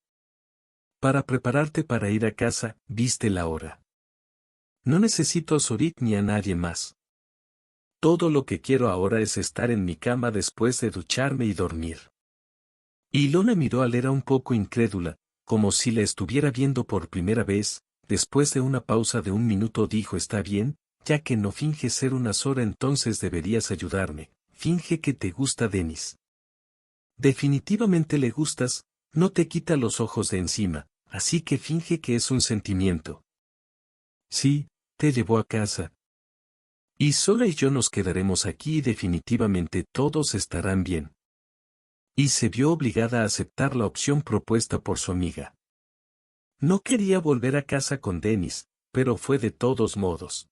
Para prepararte para ir a casa, viste la hora. No necesito a Zorit ni a nadie más. Todo lo que quiero ahora es estar en mi cama después de ducharme y dormir. Ilona miró a Lera un poco incrédula, como si la estuviera viendo por primera vez. Después de una pausa de un minuto dijo: está bien, ya que no finges ser una Zora, entonces deberías ayudarme. Finge que te gusta Dennis. Definitivamente le gustas, no te quita los ojos de encima, así que finge que es un sentimiento. Sí, te llevó a casa. Y Zora y yo nos quedaremos aquí y definitivamente todos estarán bien. Y se vio obligada a aceptar la opción propuesta por su amiga. No quería volver a casa con Dennis, pero fue de todos modos.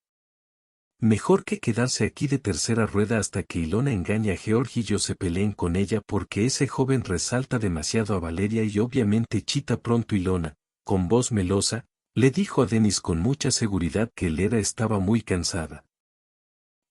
Mejor que quedarse aquí de tercera rueda hasta que Ilona engañe a Georgie y yo se peleen con ella, porque ese joven resalta demasiado a Valeria y obviamente chita pronto. Ilona, con voz melosa, le dijo a Dennis con mucha seguridad que Lera estaba muy cansada.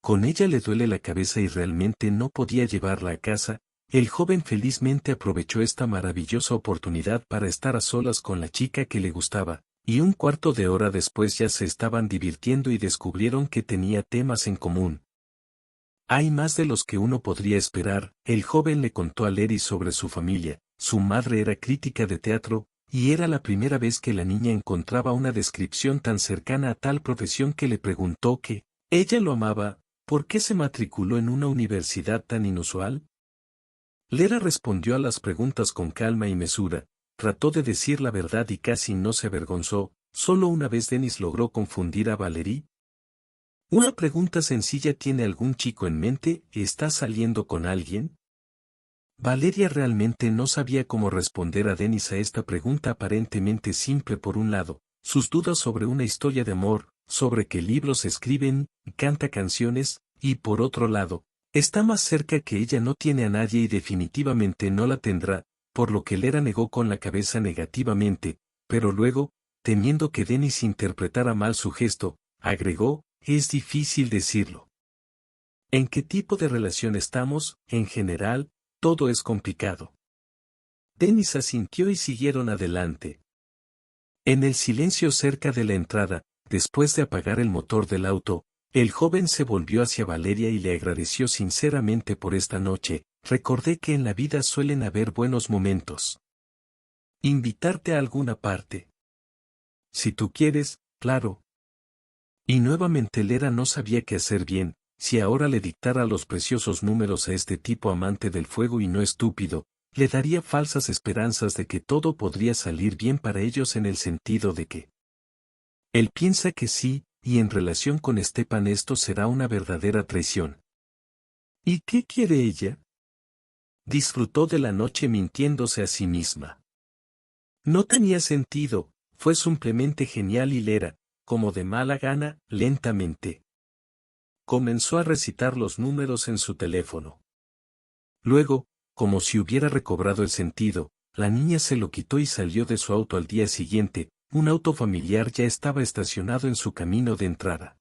Con ella le duele la cabeza y realmente no podía llevarla a casa. El joven felizmente aprovechó esta maravillosa oportunidad para estar a solas con la chica que le gustaba, y un cuarto de hora después ya se estaban divirtiendo y descubrieron que tenía temas en común. Hay más de los que uno podría esperar. El joven le contó a Lery sobre su familia. Su madre era crítica de teatro, y era la primera vez que la niña encontraba una descripción tan cercana a tal profesión que le preguntó que, ella lo amaba, ¿por qué se matriculó en una universidad tan inusual? Lera respondió a las preguntas con calma y mesura, trató de decir la verdad y casi no se avergonzó. Solo una vez Dennis logró confundir a Valerie. Una pregunta sencilla: ¿tiene algún chico en mente? ¿Está saliendo con alguien? Valeria realmente no sabía cómo responder a Dennis a esta pregunta aparentemente simple. Por un lado, sus dudas sobre una historia de amor, sobre qué libros escriben, y canta canciones, y por otro lado, está más cerca que ella no tiene a nadie y definitivamente no la tendrá, por lo que Lera negó con la cabeza negativamente, pero luego, temiendo que Dennis interpretara mal su gesto, agregó: es difícil decirlo. ¿En qué tipo de relación estamos? En general, todo es complicado. Dennis asintió y siguieron adelante. En el silencio cerca de la entrada, después de apagar el motor del auto, el joven se volvió hacia Valeria y le agradeció sinceramente por esta noche. Recordé que en la vida suelen haber buenos momentos. Invitarte a alguna parte. Si tú quieres, claro. Y nuevamente Lera no sabía qué hacer bien, si ahora le dictara los preciosos números a este tipo amante del fuego y no estúpido, le daría falsas esperanzas de que todo podría salir bien para ellos en el sentido de que él piensa que sí, y en relación con Stepan esto será una verdadera traición. ¿Y qué quiere ella? Disfrutó de la noche mintiéndose a sí misma. No tenía sentido, fue simplemente genial y Lera, como de mala gana, lentamente comenzó a recitar los números en su teléfono. Luego, como si hubiera recobrado el sentido, la niña se lo quitó y salió de su auto al día siguiente. Un auto familiar ya estaba estacionado en su camino de entrada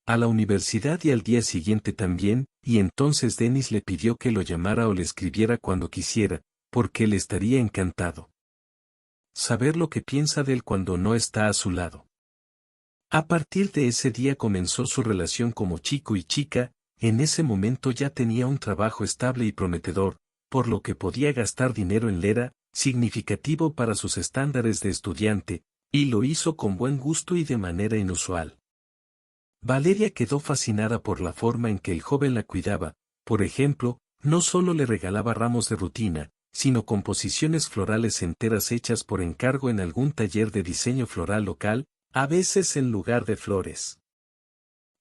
a la universidad y al día siguiente también, y entonces Denis le pidió que lo llamara o le escribiera cuando quisiera, porque él estaría encantado saber lo que piensa de él cuando no está a su lado. A partir de ese día comenzó su relación como chico y chica. En ese momento ya tenía un trabajo estable y prometedor, por lo que podía gastar dinero en Lera, significativo para sus estándares de estudiante, y lo hizo con buen gusto y de manera inusual. Valeria quedó fascinada por la forma en que el joven la cuidaba. Por ejemplo, no solo le regalaba ramos de rutina, sino composiciones florales enteras hechas por encargo en algún taller de diseño floral local, a veces en lugar de flores.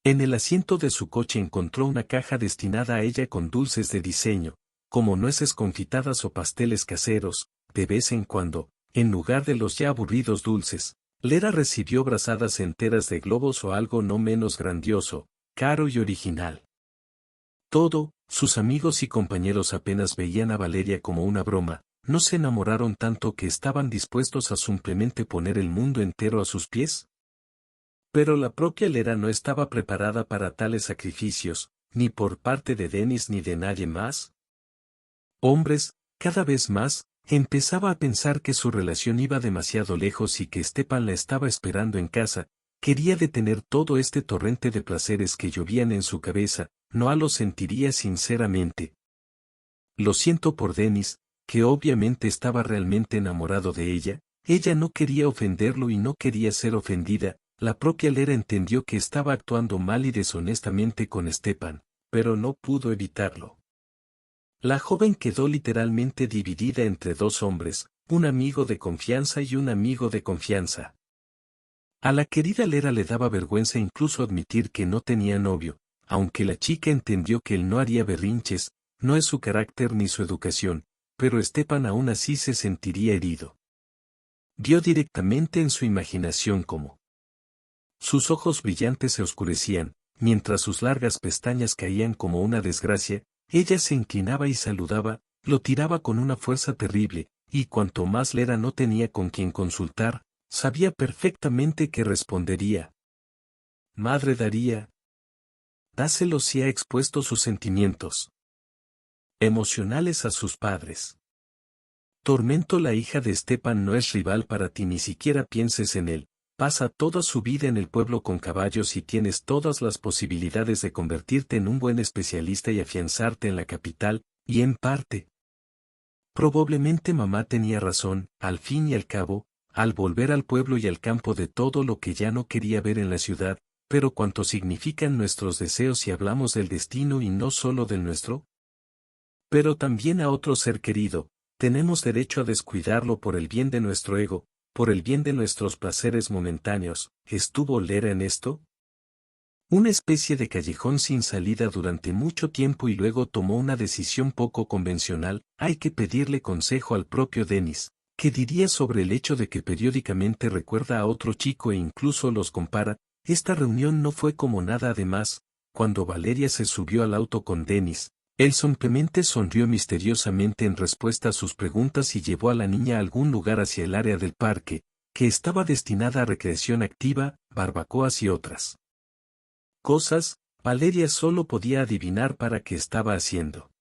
En el asiento de su coche encontró una caja destinada a ella con dulces de diseño, como nueces confitadas o pasteles caseros. De vez en cuando, en lugar de los ya aburridos dulces, Lera recibió brazadas enteras de globos o algo no menos grandioso, caro y original. Todo, sus amigos y compañeros apenas veían a Valeria como una broma, no se enamoraron tanto que estaban dispuestos a simplemente poner el mundo entero a sus pies. Pero la propia Lera no estaba preparada para tales sacrificios, ni por parte de Denis ni de nadie más. Hombres, cada vez más, empezaba a pensar que su relación iba demasiado lejos y que Stepan la estaba esperando en casa. Quería detener todo este torrente de placeres que llovían en su cabeza. No lo sentiría sinceramente. Lo siento por Denis, que obviamente estaba realmente enamorado de ella. Ella no quería ofenderlo y no quería ser ofendida. La propia Lera entendió que estaba actuando mal y deshonestamente con Stepan, pero no pudo evitarlo. La joven quedó literalmente dividida entre dos hombres, un amigo de confianza y un amigo de confianza. A la querida Lera le daba vergüenza incluso admitir que no tenía novio, aunque la chica entendió que él no haría berrinches, no es su carácter ni su educación, pero Stepan aún así se sentiría herido. Vio directamente en su imaginación cómo sus ojos brillantes se oscurecían, mientras sus largas pestañas caían como una desgracia. Ella se inclinaba y saludaba, lo tiraba con una fuerza terrible, y cuanto más Lera no tenía con quien consultar, sabía perfectamente que respondería. Madre daría. Dáselo si ha expuesto sus sentimientos emocionales a sus padres. Tormento, la hija de Stepan no es rival para ti, ni siquiera pienses en él. Pasa toda su vida en el pueblo con caballos y tienes todas las posibilidades de convertirte en un buen especialista y afianzarte en la capital, y en parte. Probablemente mamá tenía razón, al fin y al cabo, al volver al pueblo y al campo de todo lo que ya no quería ver en la ciudad, pero cuánto significan nuestros deseos si hablamos del destino y no solo del nuestro. Pero también a otro ser querido, tenemos derecho a descuidarlo por el bien de nuestro ego, por el bien de nuestros placeres momentáneos. ¿Estuvo Lera en esto? Una especie de callejón sin salida durante mucho tiempo y luego tomó una decisión poco convencional. Hay que pedirle consejo al propio Denis. ¿Qué diría sobre el hecho de que periódicamente recuerda a otro chico e incluso los compara? Esta reunión no fue como nada además. Cuando Valeria se subió al auto con Denis, él simplemente sonrió misteriosamente en respuesta a sus preguntas y llevó a la niña a algún lugar hacia el área del parque, que estaba destinada a recreación activa, barbacoas y otras cosas. Valeria solo podía adivinar para qué estaba haciendo.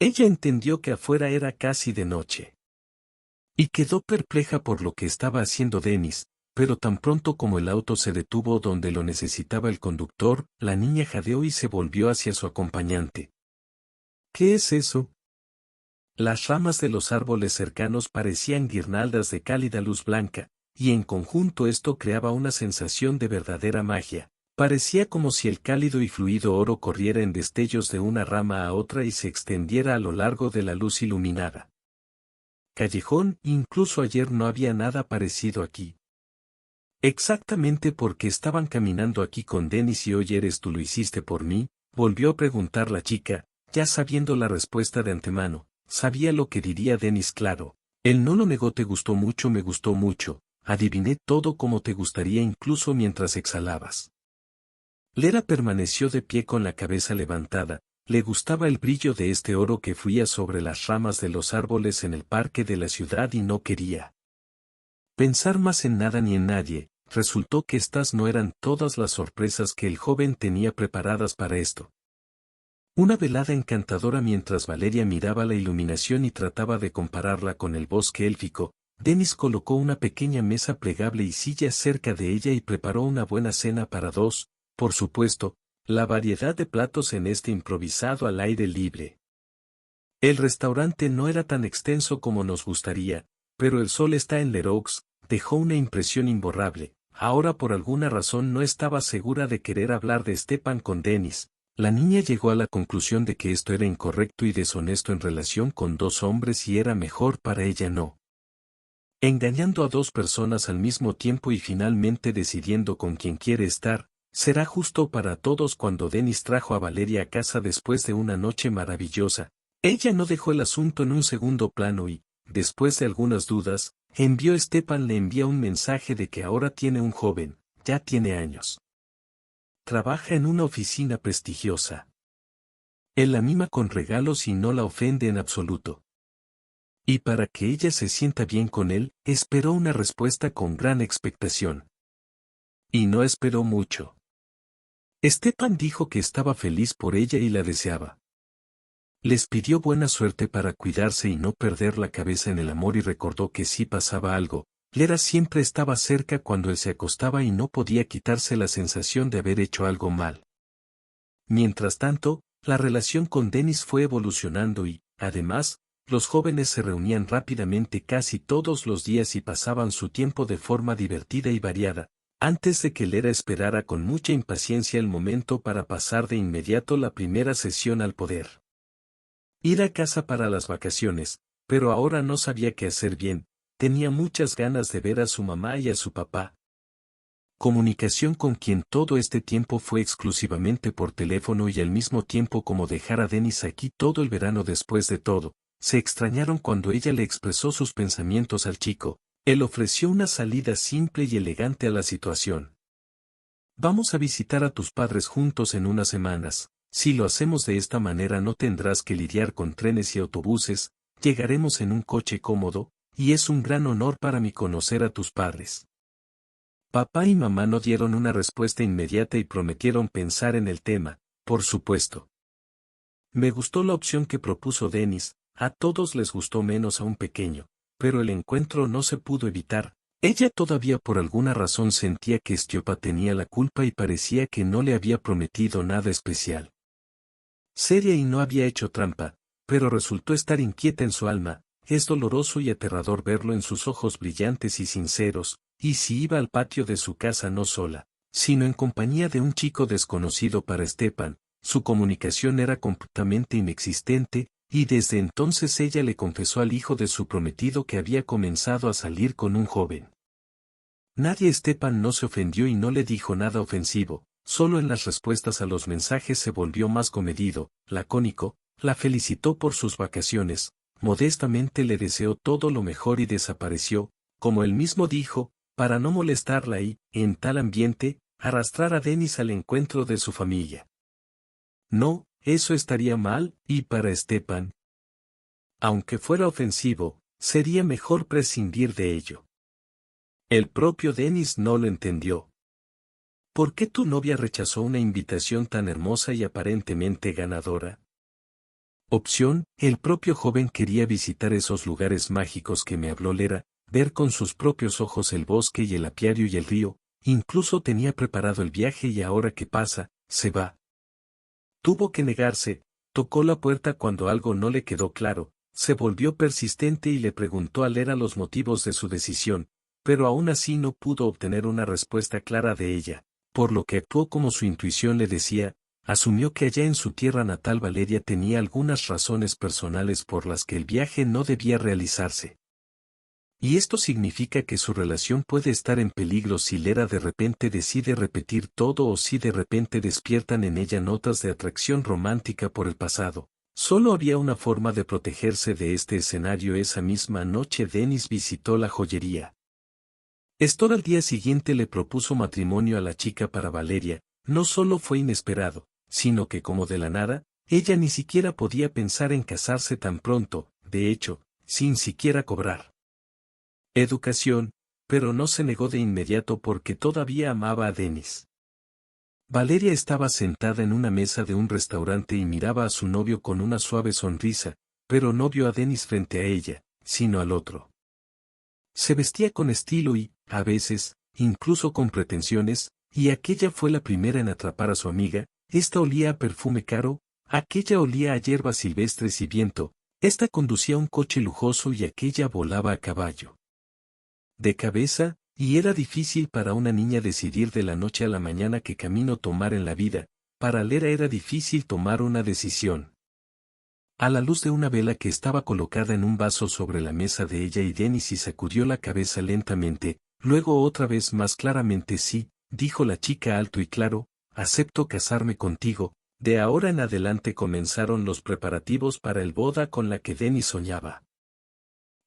Ella entendió que afuera era casi de noche. Y quedó perpleja por lo que estaba haciendo Denis, pero tan pronto como el auto se detuvo donde lo necesitaba el conductor, la niña jadeó y se volvió hacia su acompañante. ¿Qué es eso? Las ramas de los árboles cercanos parecían guirnaldas de cálida luz blanca, y en conjunto esto creaba una sensación de verdadera magia. Parecía como si el cálido y fluido oro corriera en destellos de una rama a otra y se extendiera a lo largo de la luz iluminada. Callejón, incluso ayer no había nada parecido aquí. Exactamente porque estaban caminando aquí con Dennis y hoy eres tú lo hiciste por mí, volvió a preguntar la chica, ya sabiendo la respuesta de antemano, sabía lo que diría Dennis claro. Él no lo negó, te gustó mucho, me gustó mucho, adiviné todo como te gustaría incluso mientras exhalabas. Lera permaneció de pie con la cabeza levantada, le gustaba el brillo de este oro que fluía sobre las ramas de los árboles en el parque de la ciudad y no quería pensar más en nada ni en nadie. Resultó que estas no eran todas las sorpresas que el joven tenía preparadas para esto. Una velada encantadora mientras Valeria miraba la iluminación y trataba de compararla con el bosque élfico. Dennis colocó una pequeña mesa plegable y sillas cerca de ella y preparó una buena cena para dos, por supuesto, la variedad de platos en este improvisado al aire libre. El restaurante no era tan extenso como nos gustaría, pero el sol está en Leroux, dejó una impresión imborrable. Ahora por alguna razón no estaba segura de querer hablar de Stepan con Dennis. La niña llegó a la conclusión de que esto era incorrecto y deshonesto en relación con dos hombres y era mejor para ella no. Engañando a dos personas al mismo tiempo y finalmente decidiendo con quién quiere estar, será justo para todos. Cuando Dennis trajo a Valeria a casa después de una noche maravillosa, ella no dejó el asunto en un segundo plano y, después de algunas dudas, Stepan le envía un mensaje de que ahora tiene un joven, ya tiene años. Trabaja en una oficina prestigiosa. Él la mima con regalos y no la ofende en absoluto. Y para que ella se sienta bien con él, esperó una respuesta con gran expectación. Y no esperó mucho. Stepan dijo que estaba feliz por ella y la deseaba. Les pidió buena suerte para cuidarse y no perder la cabeza en el amor y recordó que si pasaba algo, Lera siempre estaba cerca cuando él se acostaba y no podía quitarse la sensación de haber hecho algo mal. Mientras tanto, la relación con Dennis fue evolucionando y, además, los jóvenes se reunían rápidamente casi todos los días y pasaban su tiempo de forma divertida y variada, antes de que Lera esperara con mucha impaciencia el momento para pasar de inmediato la primera sesión al poder. Ir a casa para las vacaciones, pero ahora no sabía qué hacer bien, tenía muchas ganas de ver a su mamá y a su papá. Comunicación con quien todo este tiempo fue exclusivamente por teléfono y al mismo tiempo como dejar a Dennis aquí todo el verano después de todo, se extrañaron cuando ella le expresó sus pensamientos al chico. Él ofreció una salida simple y elegante a la situación. Vamos a visitar a tus padres juntos en unas semanas. Si lo hacemos de esta manera no tendrás que lidiar con trenes y autobuses, llegaremos en un coche cómodo, y es un gran honor para mí conocer a tus padres. Papá y mamá no dieron una respuesta inmediata y prometieron pensar en el tema, por supuesto. Me gustó la opción que propuso Dennis, a todos les gustó menos a un pequeño, pero el encuentro no se pudo evitar. Ella todavía por alguna razón sentía que Stepan tenía la culpa y parecía que no le había prometido nada especial. Seria y no había hecho trampa, pero resultó estar inquieta en su alma. Es doloroso y aterrador verlo en sus ojos brillantes y sinceros, y si iba al patio de su casa no sola, sino en compañía de un chico desconocido para Stepan, su comunicación era completamente inexistente, y desde entonces ella le confesó al hijo de su prometido que había comenzado a salir con un joven. Stepan no se ofendió y no le dijo nada ofensivo. Solo en las respuestas a los mensajes se volvió más comedido, lacónico, la felicitó por sus vacaciones, modestamente le deseó todo lo mejor y desapareció, como él mismo dijo, para no molestarla y, en tal ambiente, arrastrar a Dennis al encuentro de su familia. No, eso estaría mal, y para Stepan, aunque fuera ofensivo, sería mejor prescindir de ello. El propio Dennis no lo entendió. ¿Por qué tu novia rechazó una invitación tan hermosa y aparentemente ganadora? Opción, el propio joven quería visitar esos lugares mágicos que me habló Lera, ver con sus propios ojos el bosque y el apiario y el río, incluso tenía preparado el viaje y ahora que pasa, se va. Tuvo que negarse, tocó la puerta cuando algo no le quedó claro, se volvió persistente y le preguntó a Lera los motivos de su decisión, pero aún así no pudo obtener una respuesta clara de ella. por lo que actuó como su intuición le decía, asumió que allá en su tierra natal Valeria tenía algunas razones personales por las que el viaje no debía realizarse. Y esto significa que su relación puede estar en peligro si Lera de repente decide repetir todo o si de repente despiertan en ella notas de atracción romántica por el pasado. Solo había una forma de protegerse de este escenario. Esa misma noche Dennis visitó la joyería. Estor al día siguiente le propuso matrimonio a la chica. Para Valeria, no solo fue inesperado, sino que como de la nada, ella ni siquiera podía pensar en casarse tan pronto, de hecho, sin siquiera cobrar educación, pero no se negó de inmediato porque todavía amaba a Dennis. Valeria estaba sentada en una mesa de un restaurante y miraba a su novio con una suave sonrisa, pero no vio a Dennis frente a ella, sino al otro. Se vestía con estilo y, a veces, incluso con pretensiones, y aquella fue la primera en atrapar a su amiga. Esta olía a perfume caro, aquella olía a hierbas silvestres y viento, esta conducía un coche lujoso y aquella volaba a caballo de cabeza, y era difícil para una niña decidir de la noche a la mañana qué camino tomar en la vida. Para Lera era difícil tomar una decisión. A la luz de una vela que estaba colocada en un vaso sobre la mesa de ella y Dennis sacudió la cabeza lentamente, luego otra vez más claramente sí, dijo la chica alto y claro, acepto casarme contigo. De ahora en adelante comenzaron los preparativos para el boda con la que Dennis soñaba.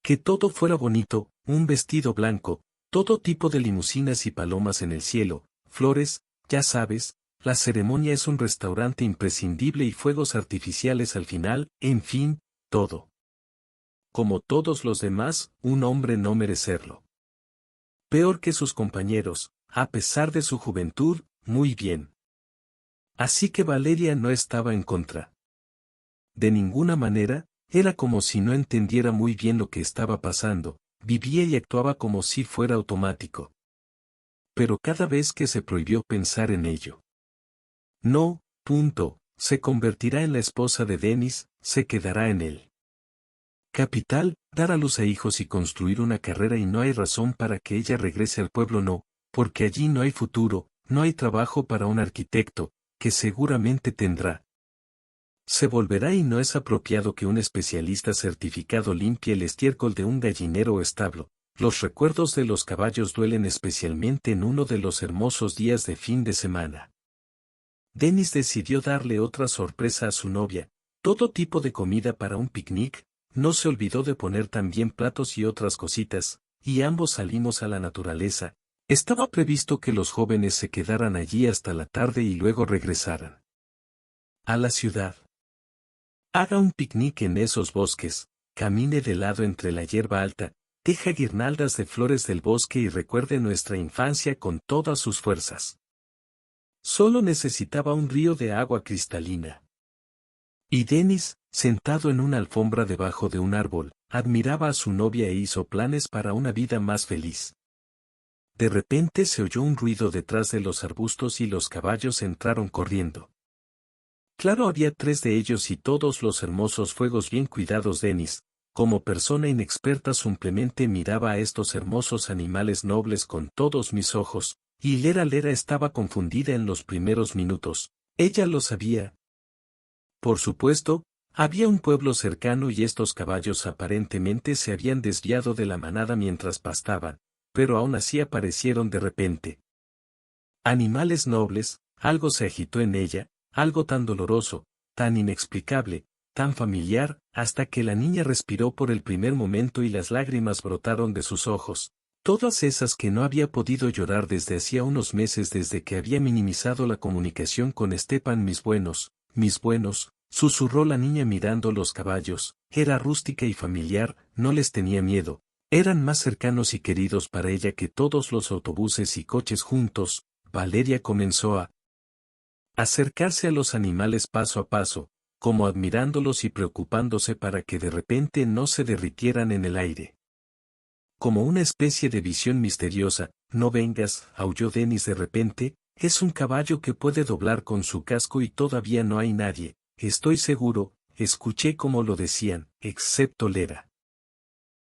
Que todo fuera bonito, un vestido blanco, todo tipo de limusinas y palomas en el cielo, flores, ya sabes, la ceremonia es un restaurante imprescindible y fuegos artificiales al final, en fin, todo. Como todos los demás, un hombre no merecerlo. Peor que sus compañeros, a pesar de su juventud, muy bien. Así que Valeria no estaba en contra. De ninguna manera, era como si no entendiera muy bien lo que estaba pasando, vivía y actuaba como si fuera automático. Pero cada vez que se prohibió pensar en ello. No, se convertirá en la esposa de Dennis, se quedará en él. Capital, dar a luz a hijos y construir una carrera y no hay razón para que ella regrese al pueblo no, porque allí no hay futuro, no hay trabajo para un arquitecto, que seguramente tendrá. Se volverá y no es apropiado que un especialista certificado limpie el estiércol de un gallinero o establo. Los recuerdos de los caballos duelen especialmente en uno de los hermosos días de fin de semana. Dennis decidió darle otra sorpresa a su novia, todo tipo de comida para un picnic, no se olvidó de poner también platos y otras cositas, y ambos salimos a la naturaleza. Estaba previsto que los jóvenes se quedaran allí hasta la tarde y luego regresaran a la ciudad. Haga un picnic en esos bosques, camine de lado entre la hierba alta, teja guirnaldas de flores del bosque y recuerde nuestra infancia con todas sus fuerzas. Solo necesitaba un río de agua cristalina. Y Dennis, sentado en una alfombra debajo de un árbol, admiraba a su novia e hizo planes para una vida más feliz. De repente se oyó un ruido detrás de los arbustos y los caballos entraron corriendo. Claro, había 3 de ellos y todos los hermosos fuegos bien cuidados. Dennis, como persona inexperta, simplemente miraba a estos hermosos animales nobles con todos mis ojos, y Lera estaba confundida en los primeros minutos. Ella lo sabía. Por supuesto, había un pueblo cercano y estos caballos aparentemente se habían desviado de la manada mientras pastaban, pero aún así aparecieron de repente. Animales nobles, algo se agitó en ella. Algo tan doloroso, tan inexplicable, tan familiar, hasta que la niña respiró por el primer momento y las lágrimas brotaron de sus ojos, todas esas que no había podido llorar desde hacía unos meses desde que había minimizado la comunicación con Stepan. Mis buenos, susurró la niña mirando los caballos, era rústica y familiar, no les tenía miedo, eran más cercanos y queridos para ella que todos los autobuses y coches juntos. Valeria comenzó a acercarse a los animales paso a paso, como admirándolos y preocupándose para que de repente no se derritieran en el aire. Como una especie de visión misteriosa, no vengas, aulló Dennis de repente, es un caballo que puede doblar con su casco y todavía no hay nadie, estoy seguro, escuché como lo decían, excepto Lera.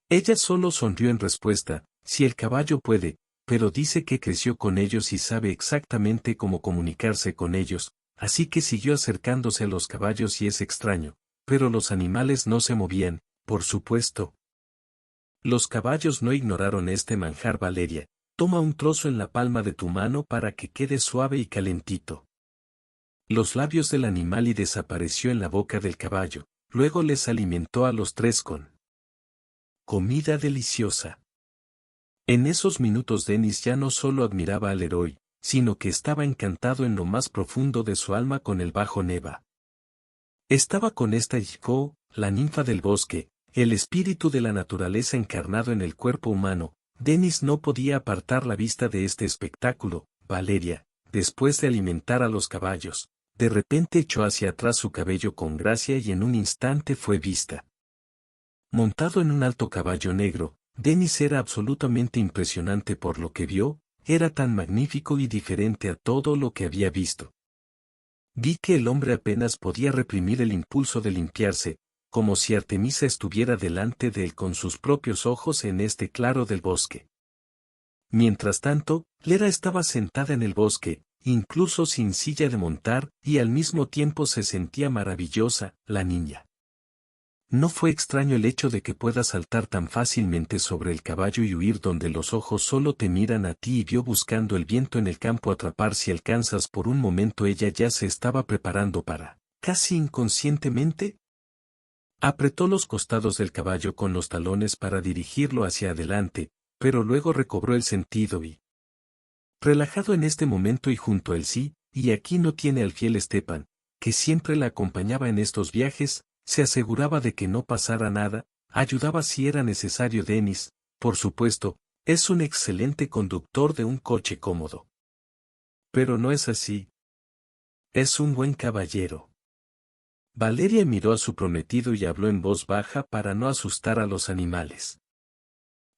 Ella solo sonrió en respuesta, si el caballo puede, pero dice que creció con ellos y sabe exactamente cómo comunicarse con ellos, así que siguió acercándose a los caballos y es extraño, pero los animales no se movían, por supuesto. Los caballos no ignoraron este manjar. Valeria, toma un trozo en la palma de tu mano para que quede suave y calentito. Los labios del animal y desapareció en la boca del caballo, luego les alimentó a los tres con comida deliciosa. En esos minutos Dennis ya no solo admiraba al héroe, sino que estaba encantado en lo más profundo de su alma con el bajo Neva. Estaba con esta Yiko, la ninfa del bosque, el espíritu de la naturaleza encarnado en el cuerpo humano. Dennis no podía apartar la vista de este espectáculo. Valeria, después de alimentar a los caballos, de repente echó hacia atrás su cabello con gracia y en un instante fue vista. Montado en un alto caballo negro, Dennis era absolutamente impresionante por lo que vio, era tan magnífico y diferente a todo lo que había visto. Vi que el hombre apenas podía reprimir el impulso de limpiarse, como si Artemisa estuviera delante de él con sus propios ojos en este claro del bosque. Mientras tanto, Lera estaba sentada en el bosque, incluso sin silla de montar, y al mismo tiempo se sentía maravillosa, la niña. No fue extraño el hecho de que pueda saltar tan fácilmente sobre el caballo y huir donde los ojos solo te miran a ti y vio buscando el viento en el campo atrapar si alcanzas por un momento ella ya se estaba preparando para, casi inconscientemente, apretó los costados del caballo con los talones para dirigirlo hacia adelante, pero luego recobró el sentido y, relajado en este momento y junto a él sí, y aquí no tiene al fiel Stepan, que siempre la acompañaba en estos viajes, se aseguraba de que no pasara nada, ayudaba si era necesario. Dennis, por supuesto, es un excelente conductor de un coche cómodo. Pero no es así. Es un buen caballero. Valeria miró a su prometido y habló en voz baja para no asustar a los animales.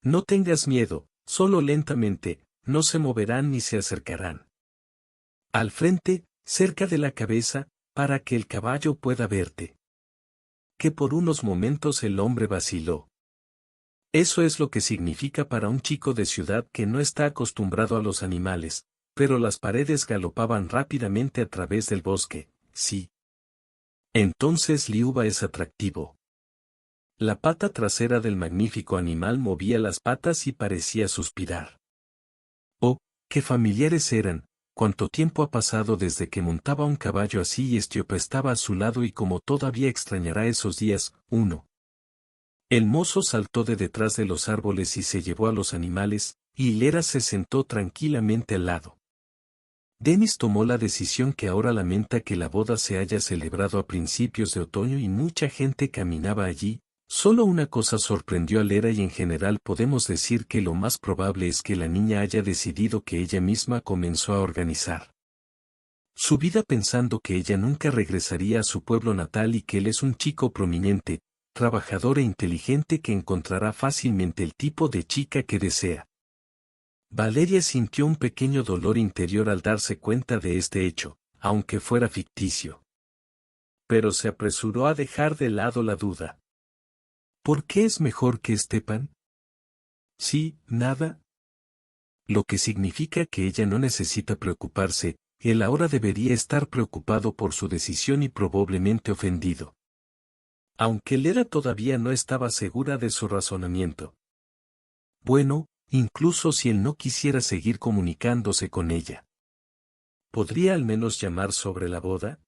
No tengas miedo, solo lentamente, no se moverán ni se acercarán. Al frente, cerca de la cabeza, para que el caballo pueda verte. Que por unos momentos el hombre vaciló. Eso es lo que significa para un chico de ciudad que no está acostumbrado a los animales, pero las paredes galopaban rápidamente a través del bosque, sí. Entonces Liuba es atractivo. La pata trasera del magnífico animal movía las patas y parecía suspirar. Oh, qué familiares eran. Cuánto tiempo ha pasado desde que montaba un caballo así y Estiopa estaba a su lado y como todavía extrañará esos días. 1. El mozo saltó de detrás de los árboles y se llevó a los animales, y Lera se sentó tranquilamente al lado. Dennis tomó la decisión que ahora lamenta que la boda se haya celebrado a principios de otoño y mucha gente caminaba allí. Solo una cosa sorprendió a Lera y en general podemos decir que lo más probable es que la niña haya decidido que ella misma comenzó a organizar su vida pensando que ella nunca regresaría a su pueblo natal y que él es un chico prominente, trabajador e inteligente que encontrará fácilmente el tipo de chica que desea. Valeria sintió un pequeño dolor interior al darse cuenta de este hecho, aunque fuera ficticio. Pero se apresuró a dejar de lado la duda. ¿Por qué es mejor que Stepan? Sí, nada. Lo que significa que ella no necesita preocuparse, él ahora debería estar preocupado por su decisión y probablemente ofendido. Aunque Lera todavía no estaba segura de su razonamiento. Bueno, incluso si él no quisiera seguir comunicándose con ella. ¿Podría al menos llamar sobre la boda?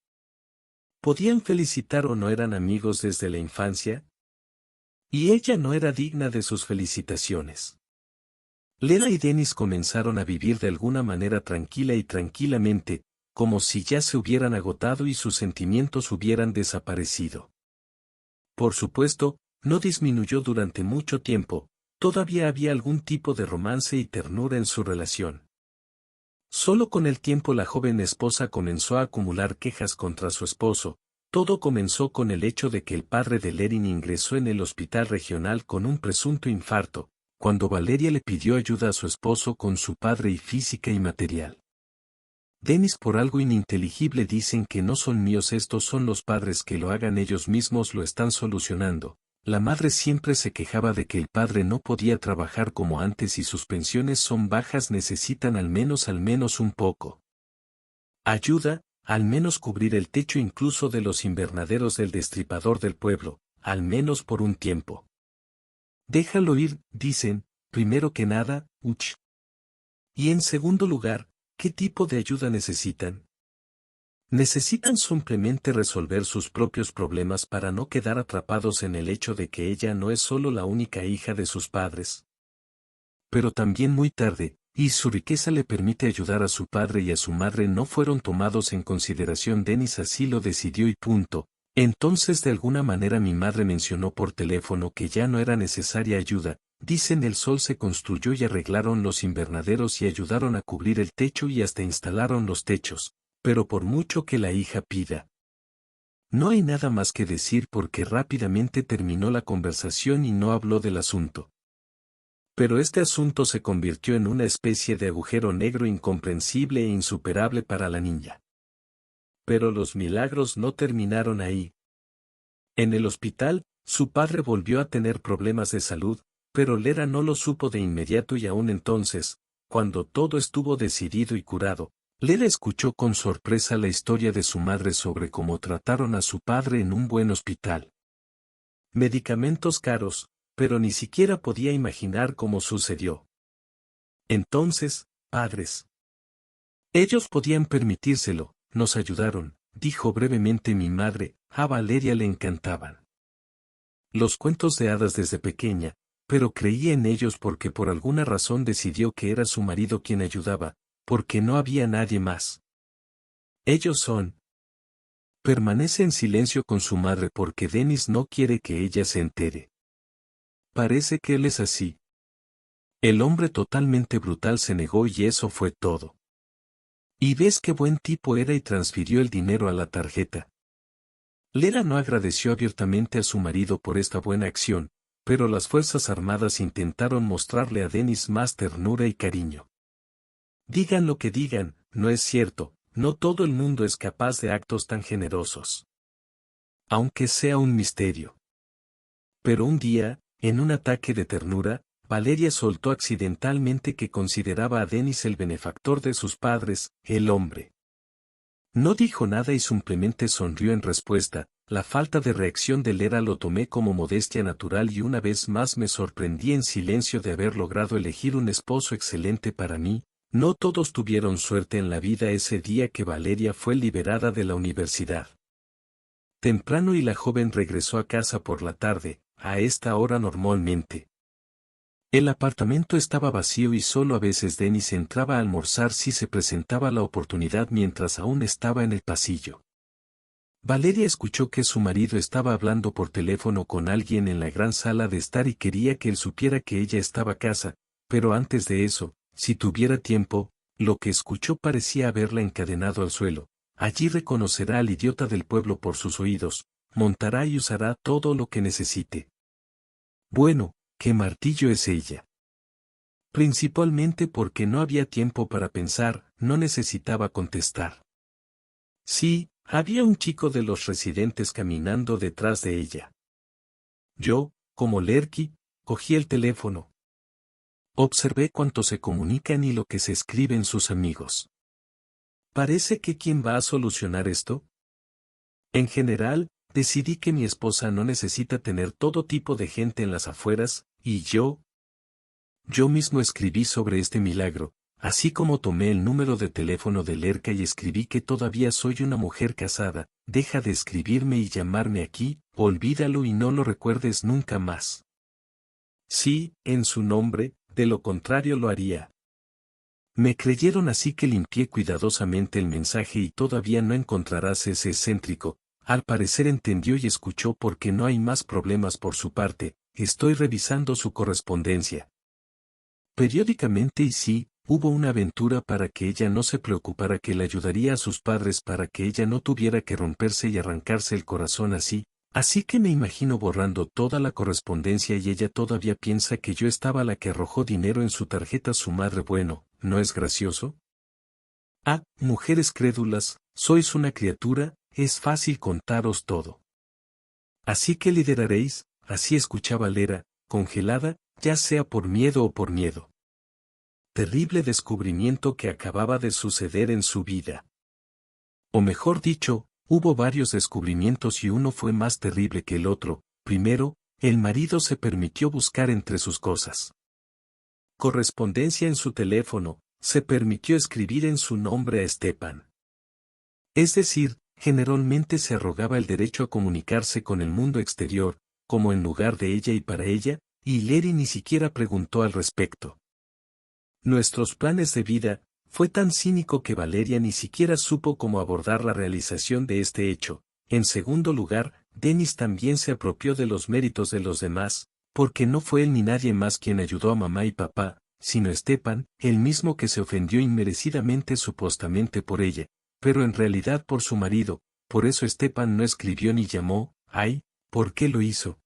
¿Podían felicitar o no eran amigos desde la infancia? Y ella no era digna de sus felicitaciones. Lera y Dennis comenzaron a vivir de alguna manera tranquila y tranquilamente, como si ya se hubieran agotado y sus sentimientos hubieran desaparecido. Por supuesto, no disminuyó durante mucho tiempo, todavía había algún tipo de romance y ternura en su relación. Solo con el tiempo la joven esposa comenzó a acumular quejas contra su esposo. Todo comenzó con el hecho de que el padre de Lerin ingresó en el hospital regional con un presunto infarto, cuando Valeria le pidió ayuda a su esposo con su padre y física y material. Dennis por algo ininteligible dicen que no son míos, estos son los padres que lo hagan ellos mismos lo están solucionando. La madre siempre se quejaba de que el padre no podía trabajar como antes y sus pensiones son bajas, necesitan al menos un poco. Ayuda, al menos cubrir el techo incluso de los invernaderos del destripador del pueblo, al menos por un tiempo. Déjalo ir, dicen, primero que nada, uch. Y en segundo lugar, ¿qué tipo de ayuda necesitan? Necesitan simplemente resolver sus propios problemas para no quedar atrapados en el hecho de que ella no es solo la única hija de sus padres. Pero también muy tarde, y su riqueza le permite ayudar a su padre y a su madre no fueron tomados en consideración. Dennis así lo decidió y punto. Entonces de alguna manera mi madre mencionó por teléfono que ya no era necesaria ayuda. Dicen el sol se construyó y arreglaron los invernaderos y ayudaron a cubrir el techo y hasta instalaron los techos. Pero por mucho que la hija pida. No hay nada más que decir porque rápidamente terminó la conversación y no habló del asunto. Pero este asunto se convirtió en una especie de agujero negro incomprensible e insuperable para la niña. Pero los milagros no terminaron ahí. En el hospital, su padre volvió a tener problemas de salud, pero Lera no lo supo de inmediato y aún entonces, cuando todo estuvo decidido y curado, Lera escuchó con sorpresa la historia de su madre sobre cómo trataron a su padre en un buen hospital. Medicamentos caros, pero ni siquiera podía imaginar cómo sucedió. Entonces, padres. Ellos podían permitírselo, nos ayudaron, dijo brevemente mi madre, a Valeria le encantaban los cuentos de hadas desde pequeña, pero creía en ellos porque por alguna razón decidió que era su marido quien ayudaba, porque no había nadie más. Ellos son. Permanece en silencio con su madre porque Dennis no quiere que ella se entere. Parece que él es así. El hombre totalmente brutal se negó y eso fue todo. Y ves qué buen tipo era y transfirió el dinero a la tarjeta. Lera no agradeció abiertamente a su marido por esta buena acción, pero las Fuerzas Armadas intentaron mostrarle a Dennis más ternura y cariño. Digan lo que digan, no es cierto, no todo el mundo es capaz de actos tan generosos. Aunque sea un misterio. Pero un día, en un ataque de ternura, Valeria soltó accidentalmente que consideraba a Dennis el benefactor de sus padres, el hombre. No dijo nada y simplemente sonrió en respuesta. La falta de reacción de Lera lo tomé como modestia natural y una vez más me sorprendí en silencio de haber logrado elegir un esposo excelente para mí. No todos tuvieron suerte en la vida ese día que Valeria fue liberada de la universidad. Temprano y la joven regresó a casa por la tarde, a esta hora normalmente. El apartamento estaba vacío y solo a veces Dennis entraba a almorzar si se presentaba la oportunidad mientras aún estaba en el pasillo. Valeria escuchó que su marido estaba hablando por teléfono con alguien en la gran sala de estar y quería que él supiera que ella estaba a casa, pero antes de eso, si tuviera tiempo, lo que escuchó parecía haberla encadenado al suelo. Allí reconocerá al idiota del pueblo por sus oídos, montará y usará todo lo que necesite. Bueno, ¿qué martillo es ella? Principalmente porque no había tiempo para pensar, no necesitaba contestar. Sí, había un chico de los residentes caminando detrás de ella. Yo, como Lerky, cogí el teléfono. Observé cuánto se comunican y lo que se escriben sus amigos. Parece que ¿quién va a solucionar esto? En general, decidí que mi esposa no necesita tener todo tipo de gente en las afueras, y yo mismo escribí sobre este milagro, así como tomé el número de teléfono de Lerka y escribí que todavía soy una mujer casada, deja de escribirme y llamarme aquí, olvídalo y no lo recuerdes nunca más. Sí, en su nombre, de lo contrario lo haría. Me creyeron así que limpié cuidadosamente el mensaje y todavía no encontrarás ese excéntrico, al parecer entendió y escuchó porque no hay más problemas por su parte, estoy revisando su correspondencia. Periódicamente y sí, hubo una aventura para que ella no se preocupara que le ayudaría a sus padres para que ella no tuviera que romperse y arrancarse el corazón así que me imagino borrando toda la correspondencia y ella todavía piensa que yo estaba la que arrojó dinero en su tarjeta a su madre. Bueno, ¿no es gracioso? Ah, mujeres crédulas, sois una criatura, es fácil contaros todo. Así que lideraréis, así escuchaba Lera, congelada, ya sea por miedo o por miedo. Terrible descubrimiento que acababa de suceder en su vida. O mejor dicho, hubo varios descubrimientos y uno fue más terrible que el otro. Primero, el marido se permitió buscar entre sus cosas. Correspondencia en su teléfono, se permitió escribir en su nombre a Stepan. Es decir, generalmente se arrogaba el derecho a comunicarse con el mundo exterior, como en lugar de ella y para ella, y Larry ni siquiera preguntó al respecto. Nuestros planes de vida, fue tan cínico que Valeria ni siquiera supo cómo abordar la realización de este hecho. En segundo lugar, Dennis también se apropió de los méritos de los demás, porque no fue él ni nadie más quien ayudó a mamá y papá, sino Stepan, el mismo que se ofendió inmerecidamente supuestamente por ella, pero en realidad por su marido. Por eso Stepan no escribió ni llamó. Ay, ¿por qué lo hizo?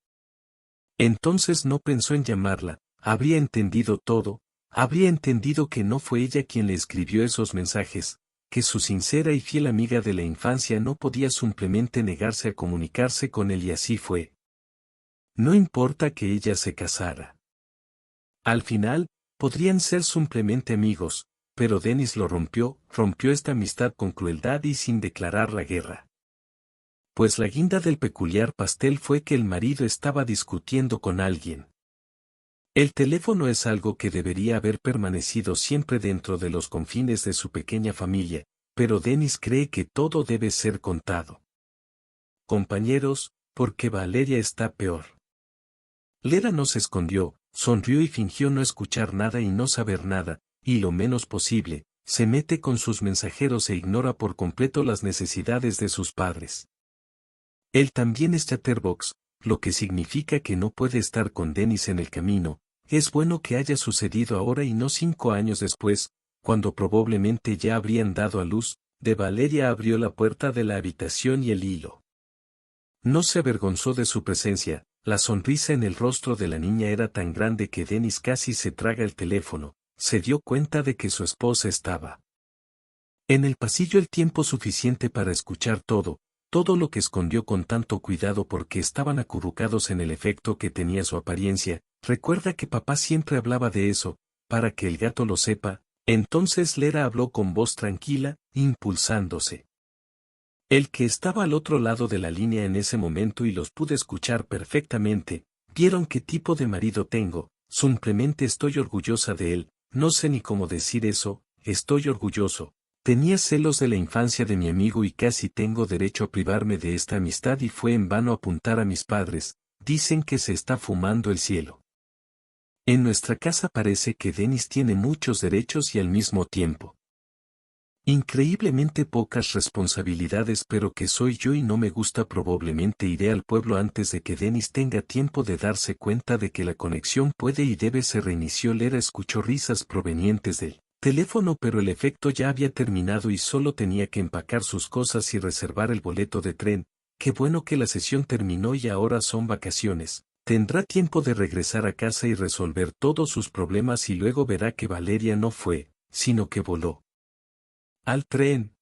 Entonces no pensó en llamarla, habría entendido todo. Habría entendido que no fue ella quien le escribió esos mensajes, que su sincera y fiel amiga de la infancia no podía simplemente negarse a comunicarse con él y así fue. No importa que ella se casara. Al final, podrían ser simplemente amigos, pero Dennis lo rompió esta amistad con crueldad y sin declarar la guerra. Pues la guinda del peculiar pastel fue que el marido estaba discutiendo con alguien. El teléfono es algo que debería haber permanecido siempre dentro de los confines de su pequeña familia, pero Dennis cree que todo debe ser contado. Compañeros, porque Valeria está peor. Lera no se escondió, sonrió y fingió no escuchar nada y no saber nada, y lo menos posible, se mete con sus mensajeros e ignora por completo las necesidades de sus padres. Él también es chatterbox, lo que significa que no puede estar con Dennis en el camino. Es bueno que haya sucedido ahora y no 5 años después, cuando probablemente ya habrían dado a luz. Valeria abrió la puerta de la habitación y el hilo. No se avergonzó de su presencia, la sonrisa en el rostro de la niña era tan grande que Dennis casi se traga el teléfono, se dio cuenta de que su esposa estaba en el pasillo el tiempo suficiente para escuchar todo lo que escondió con tanto cuidado porque estaban acurrucados en el efecto que tenía su apariencia. Recuerda que papá siempre hablaba de eso, para que el gato lo sepa. Entonces Lera habló con voz tranquila, impulsándose. El que estaba al otro lado de la línea en ese momento y los pude escuchar perfectamente. ¿Vieron qué tipo de marido tengo? Simplemente estoy orgullosa de él, no sé ni cómo decir eso, estoy orgulloso. Tenía celos de la infancia de mi amigo y casi tengo derecho a privarme de esta amistad y fue en vano apuntar a mis padres. Dicen que se está fumando el cielo. En nuestra casa parece que Dennis tiene muchos derechos y al mismo tiempo increíblemente pocas responsabilidades, pero que soy yo y no me gusta. Probablemente iré al pueblo antes de que Dennis tenga tiempo de darse cuenta de que la conexión puede y debe. Se reinició. Lera escuchó risas provenientes del teléfono, pero el efecto ya había terminado y solo tenía que empacar sus cosas y reservar el boleto de tren. Qué bueno que la sesión terminó y ahora son vacaciones. Tendrá tiempo de regresar a casa y resolver todos sus problemas y luego verá que Valeria no fue, sino que voló al tren.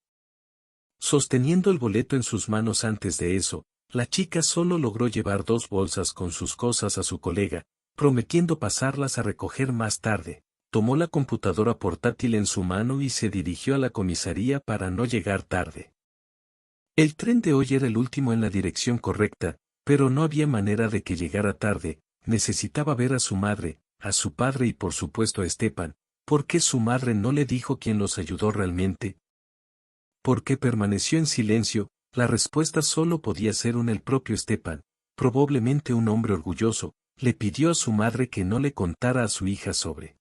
Sosteniendo el boleto en sus manos antes de eso, la chica solo logró llevar 2 bolsas con sus cosas a su colega, prometiendo pasarlas a recoger más tarde. Tomó la computadora portátil en su mano y se dirigió a la comisaría para no llegar tarde. El tren de hoy era el último en la dirección correcta, pero no había manera de que llegara tarde. Necesitaba ver a su madre, a su padre y por supuesto a Stepan. ¿Por qué su madre no le dijo quién los ayudó realmente? ¿Por qué permaneció en silencio? La respuesta solo podía ser el propio Stepan, probablemente un hombre orgulloso. Le pidió a su madre que no le contara a su hija sobre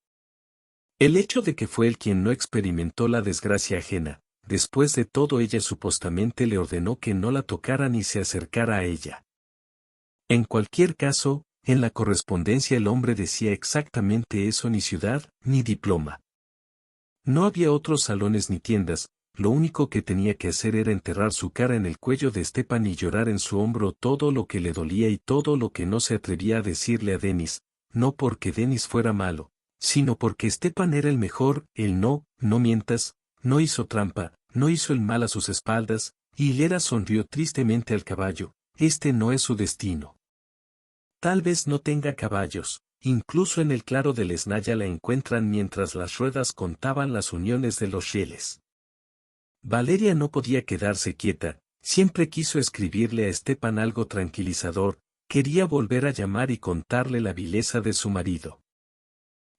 el hecho de que fue él quien no experimentó la desgracia ajena. Después de todo, ella supuestamente le ordenó que no la tocara ni se acercara a ella. En cualquier caso, en la correspondencia el hombre decía exactamente eso: ni ciudad, ni diploma. No había otros salones ni tiendas. Lo único que tenía que hacer era enterrar su cara en el cuello de Stepan y llorar en su hombro todo lo que le dolía y todo lo que no se atrevía a decirle a Dennis, no porque Dennis fuera malo, sino porque Stepan era el mejor. Él no mientas, no hizo trampa, no hizo el mal a sus espaldas. Y Lera sonrió tristemente al caballo. Este no es su destino. Tal vez no tenga caballos. Incluso en el claro del Esnaya la encuentran mientras las ruedas contaban las uniones de los rieles. Valeria no podía quedarse quieta, siempre quiso escribirle a Stepan algo tranquilizador, quería volver a llamar y contarle la vileza de su marido.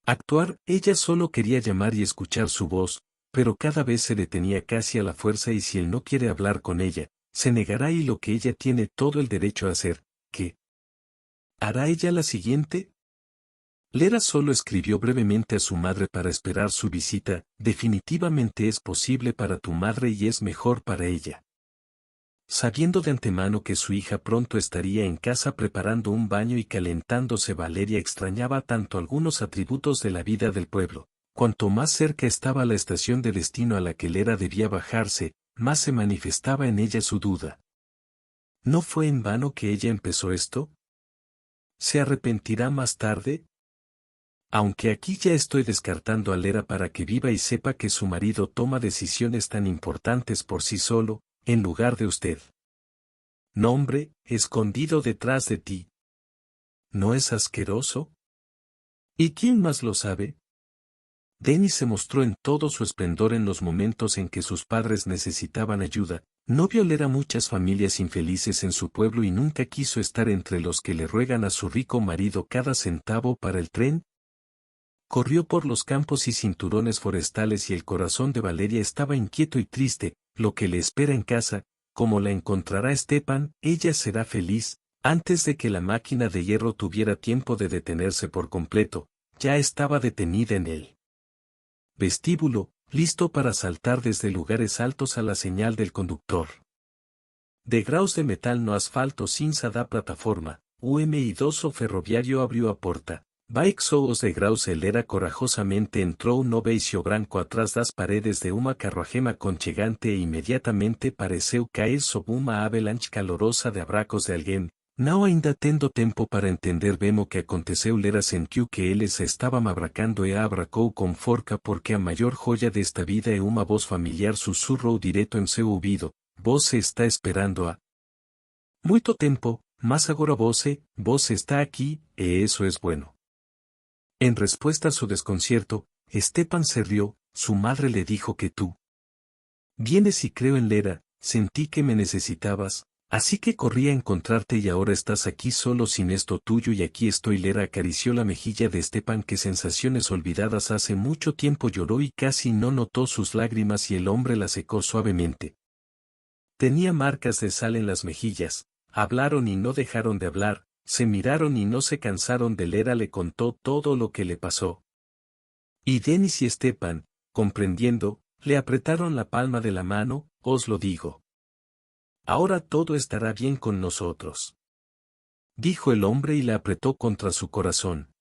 Actuar, ella solo quería llamar y escuchar su voz, pero cada vez se detenía casi a la fuerza y si él no quiere hablar con ella, se negará y lo que ella tiene todo el derecho a hacer, ¿qué hará ella la siguiente? Lera solo escribió brevemente a su madre para esperar su visita, definitivamente es posible para tu madre y es mejor para ella. Sabiendo de antemano que su hija pronto estaría en casa preparando un baño y calentándose, Valeria extrañaba tanto algunos atributos de la vida del pueblo. Cuanto más cerca estaba la estación de destino a la que Lera debía bajarse, más se manifestaba en ella su duda. ¿No fue en vano que ella empezó esto? ¿Se arrepentirá más tarde? Aunque aquí ya estoy descartando a Lera para que viva y sepa que su marido toma decisiones tan importantes por sí solo, en lugar de usted. Nombre, escondido detrás de ti. ¿No es asqueroso? ¿Y quién más lo sabe? Dennis se mostró en todo su esplendor en los momentos en que sus padres necesitaban ayuda. No vio Lera muchas familias infelices en su pueblo y nunca quiso estar entre los que le ruegan a su rico marido cada centavo para el tren. Corrió por los campos y cinturones forestales y el corazón de Valeria estaba inquieto y triste. Lo que le espera en casa, como la encontrará Stepan, ella será feliz. Antes de que la máquina de hierro tuviera tiempo de detenerse por completo, ya estaba detenida en el vestíbulo, listo para saltar desde lugares altos a la señal del conductor. De graus de metal no asfalto sin da plataforma, UM2 o ferroviario abrió a porta. Baixos de graus Lera corajosamente entró un obeisio branco atrás das paredes de uma carruagema conchegante e imediatamente pareceu cair sob uma avalanche calorosa de abracos de alguém. Não ainda tendo tempo para entender bem o que aconteceu, Lera sentiu que eles estavam abracando e a abracou com forca porque a maior joia desta vida é uma voz familiar sussurrou direto em seu ouvido. Você está esperando a muito tempo, mas agora você está aqui, e eso es bueno. En respuesta a su desconcierto, Stepan se rió, su madre le dijo que tú vienes y creo en Lera, sentí que me necesitabas, así que corrí a encontrarte y ahora estás aquí solo sin esto tuyo y aquí estoy. Lera acarició la mejilla de Stepan que sensaciones olvidadas hace mucho tiempo lloró y casi no notó sus lágrimas y el hombre la secó suavemente. Tenía marcas de sal en las mejillas, hablaron y no dejaron de hablar. Se miraron y no se cansaron de Lera le contó todo lo que le pasó. Y Dennis y Stepan, comprendiendo, le apretaron la palma de la mano, os lo digo. Ahora todo estará bien con nosotros. Dijo el hombre y la apretó contra su corazón.